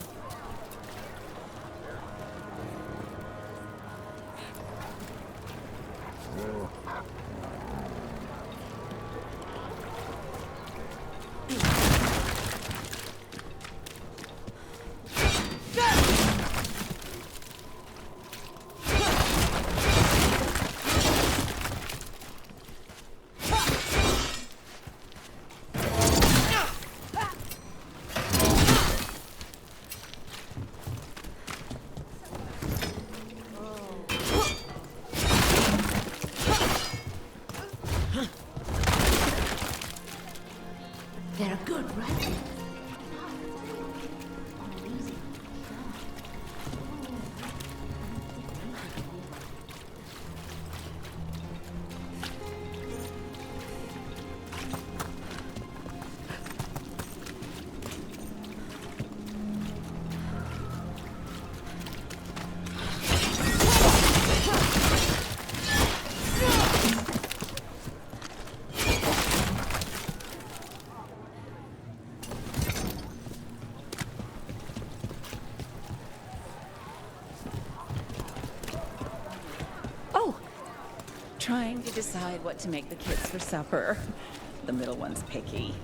They're good, right? Trying to decide what to make the kids for supper. The middle one's picky.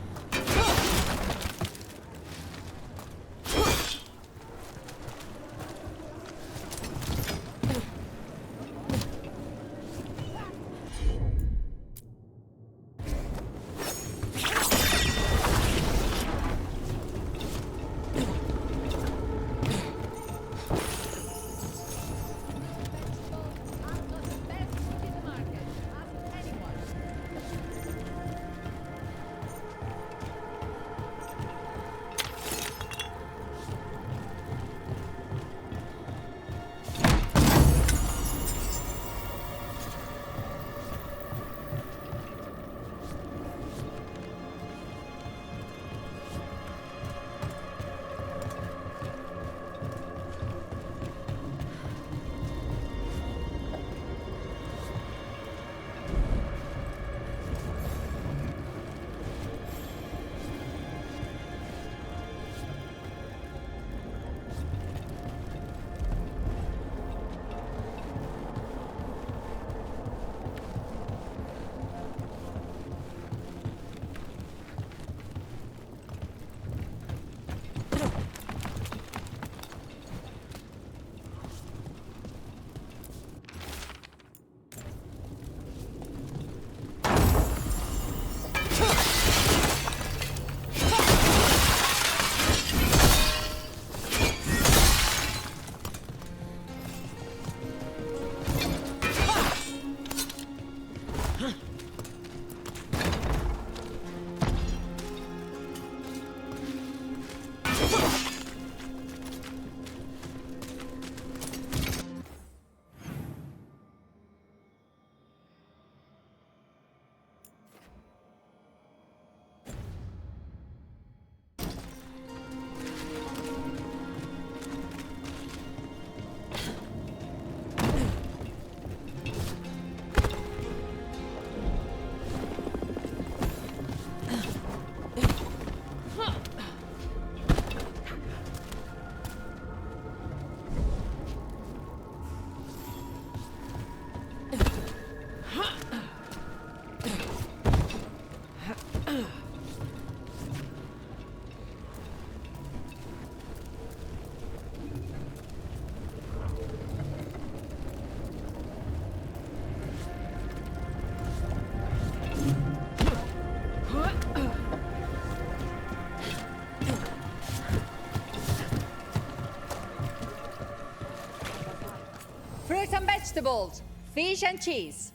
Fruit and vegetables, fish and cheese.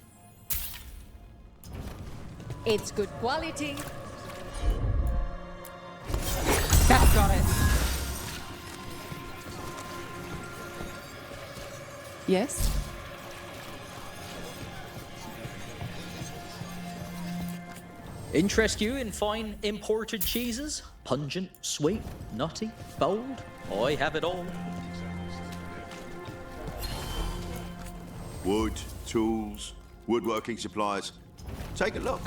It's good quality. That's got it. Yes? Interest you in fine imported cheeses? Pungent, sweet, nutty, bold? I have it all. Wood, tools, woodworking supplies. Take a look.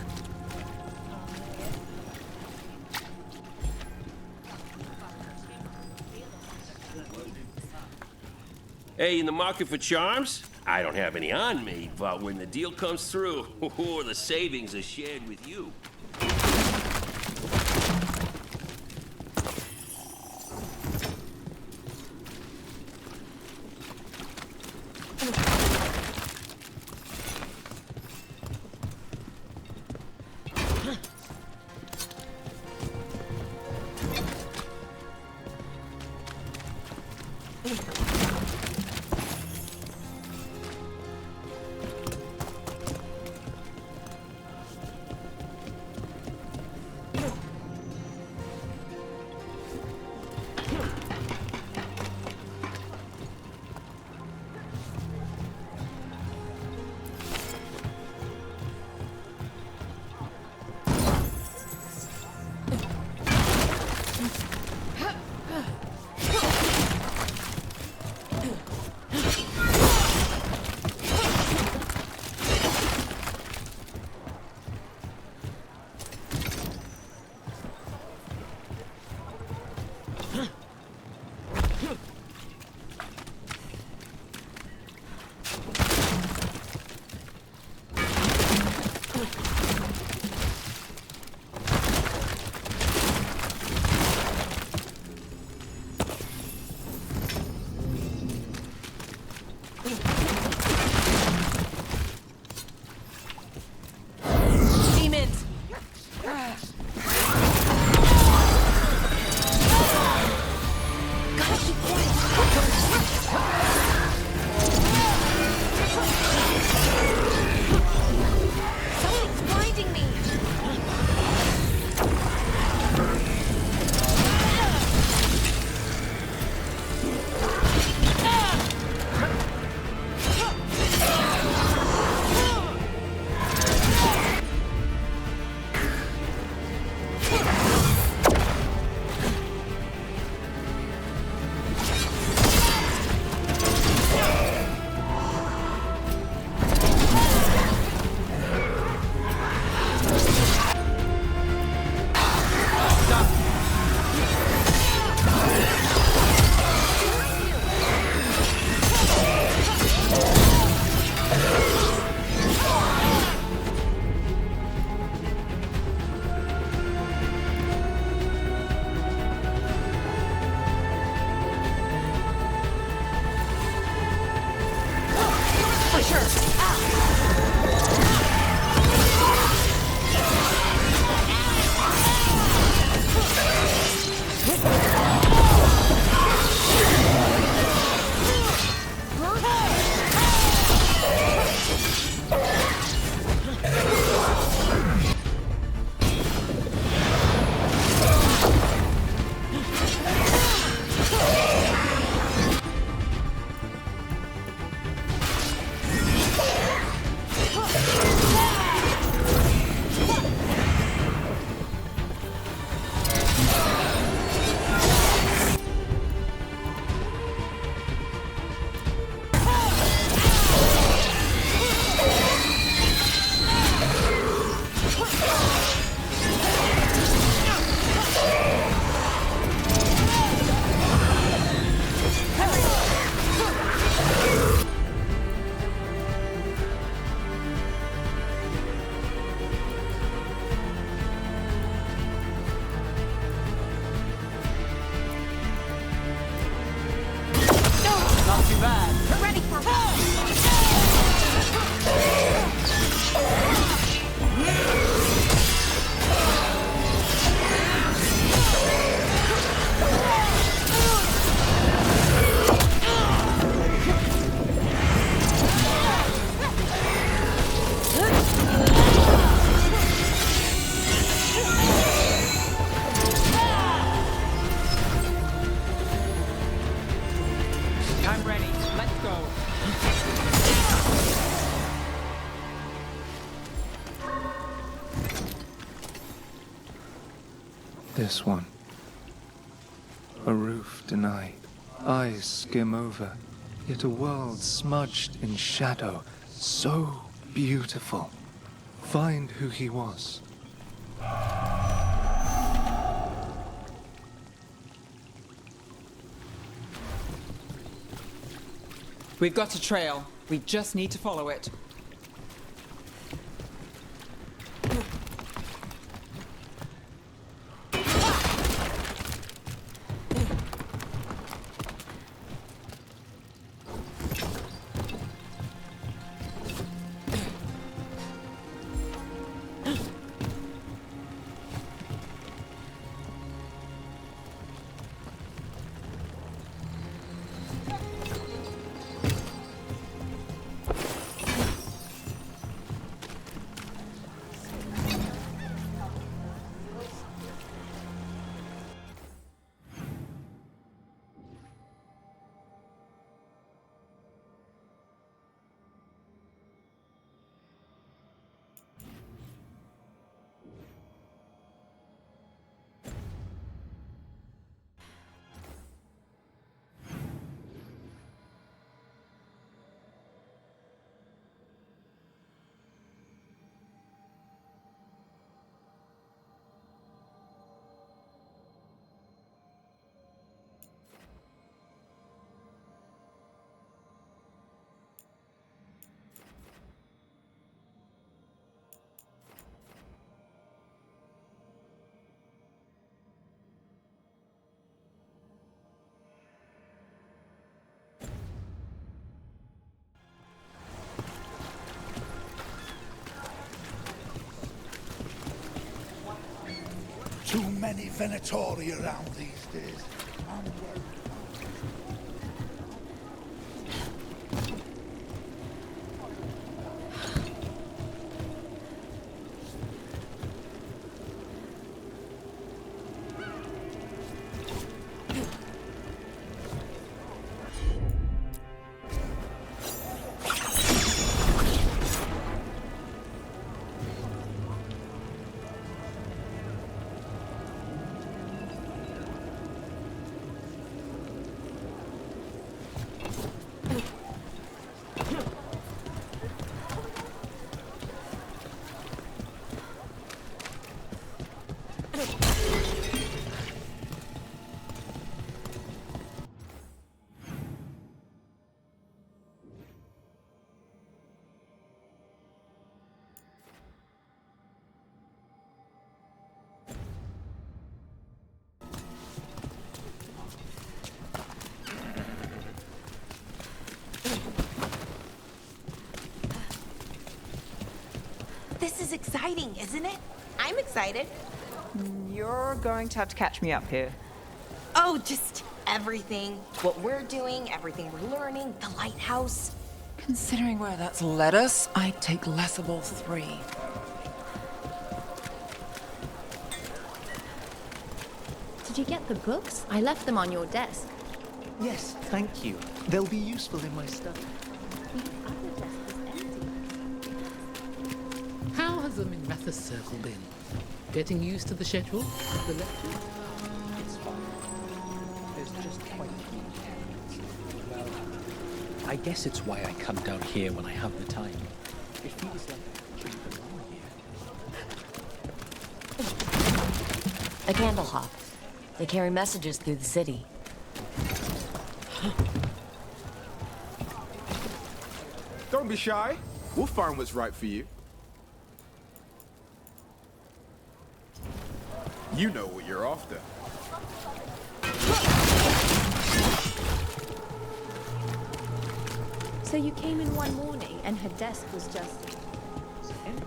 Hey, in the market for charms? I don't have any on me, but when the deal comes through, the savings are shared with you. This one. A roof denied, eyes skim over, yet a world smudged in shadow, so beautiful. Find who he was. We've got a trail. We just need to follow it. Too many Venatori around these days. I'm worried. This is exciting, isn't it? I'm excited. You're going to have to catch me up here. Oh, just everything. What we're doing, everything we're learning, the lighthouse. Considering where that's led us, I'd take less of all three. Did you get the books? I left them on your desk. Yes, thank you. They'll be useful in my study. How has the Minrathous Circle been? Getting used to the schedule? The lecture? It's fine. There's just quite a few candidates. Well, I guess it's why I come down here when I have the time. It feels like I should belong here. A candle hop. They carry messages through the city. Don't be shy. We'll find what's right for you. You know what you're after. So you came in one morning and her desk was just empty.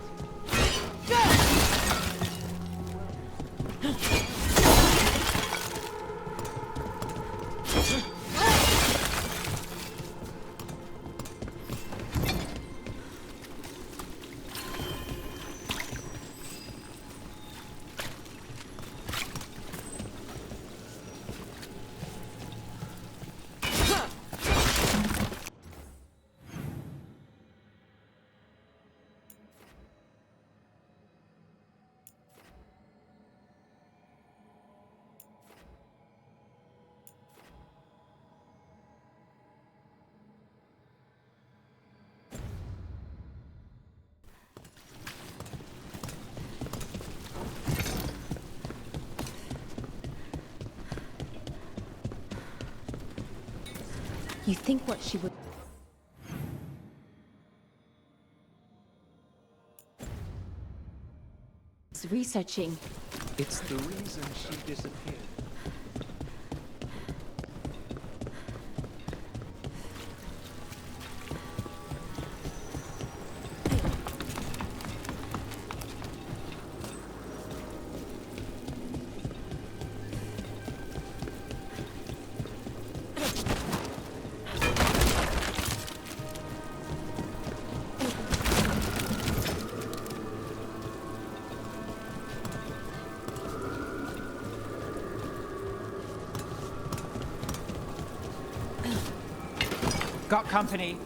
You think what she would... researching? It's the reason she disappeared. Got company.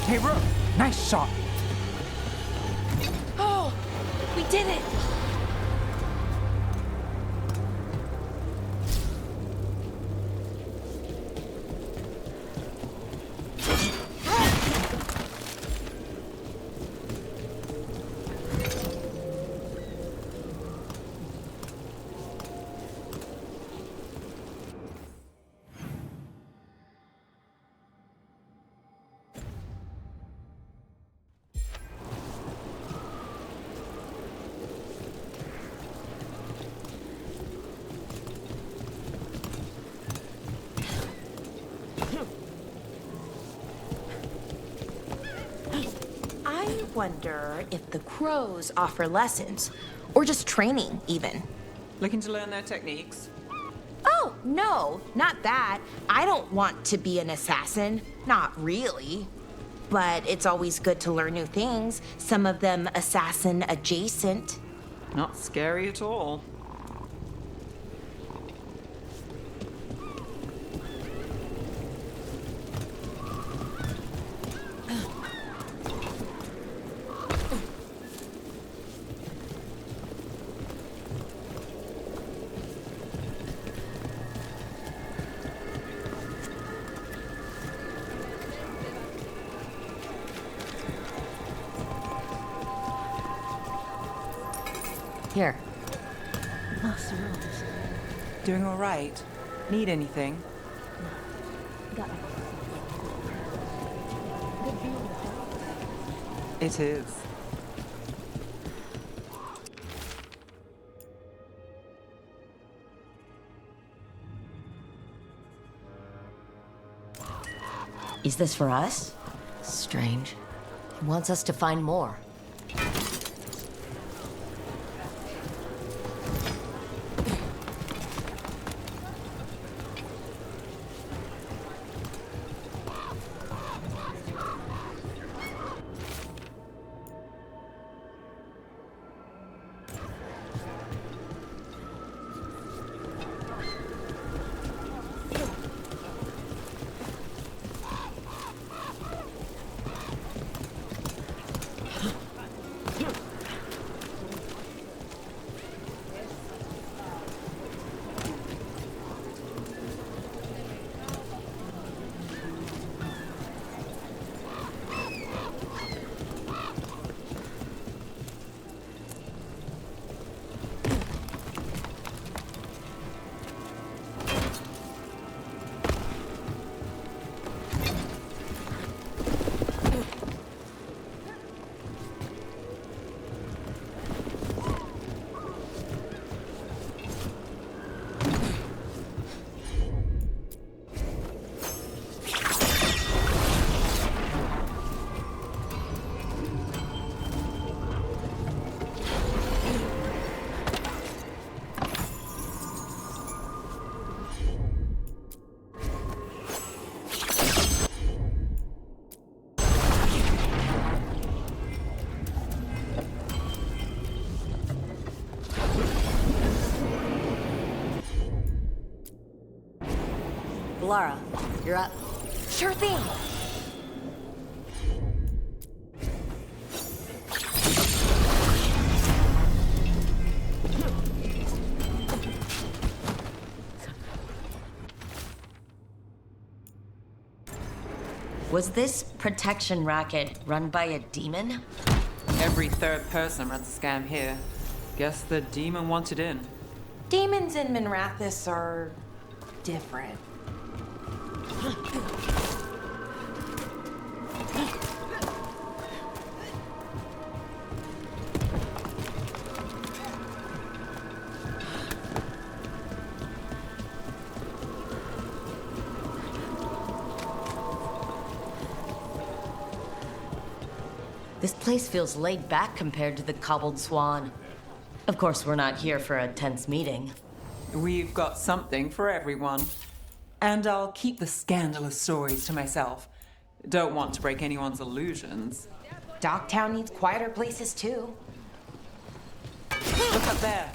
Hey, Rook, nice shot. Oh, we did it! I wonder if the crows offer lessons, or just training, even. Looking to learn their techniques? Oh, no, not that. I don't want to be an assassin. Not really. But it's always good to learn new things, some of them assassin adjacent. Not scary at all. Here. Doing all right? Need anything? It is. Is this for us? Strange. He wants us to find more. Lara, you're up. Sure thing. Was this protection racket run by a demon? Every third person runs a scam here. Guess the demon wanted in. Demons in Minrathous are different. This place feels laid back compared to the Cobbled Swan. Of course, we're not here for a tense meeting. We've got something for everyone. And I'll keep the scandalous stories to myself. Don't want to break anyone's illusions. Dogtown needs quieter places too. Look up there.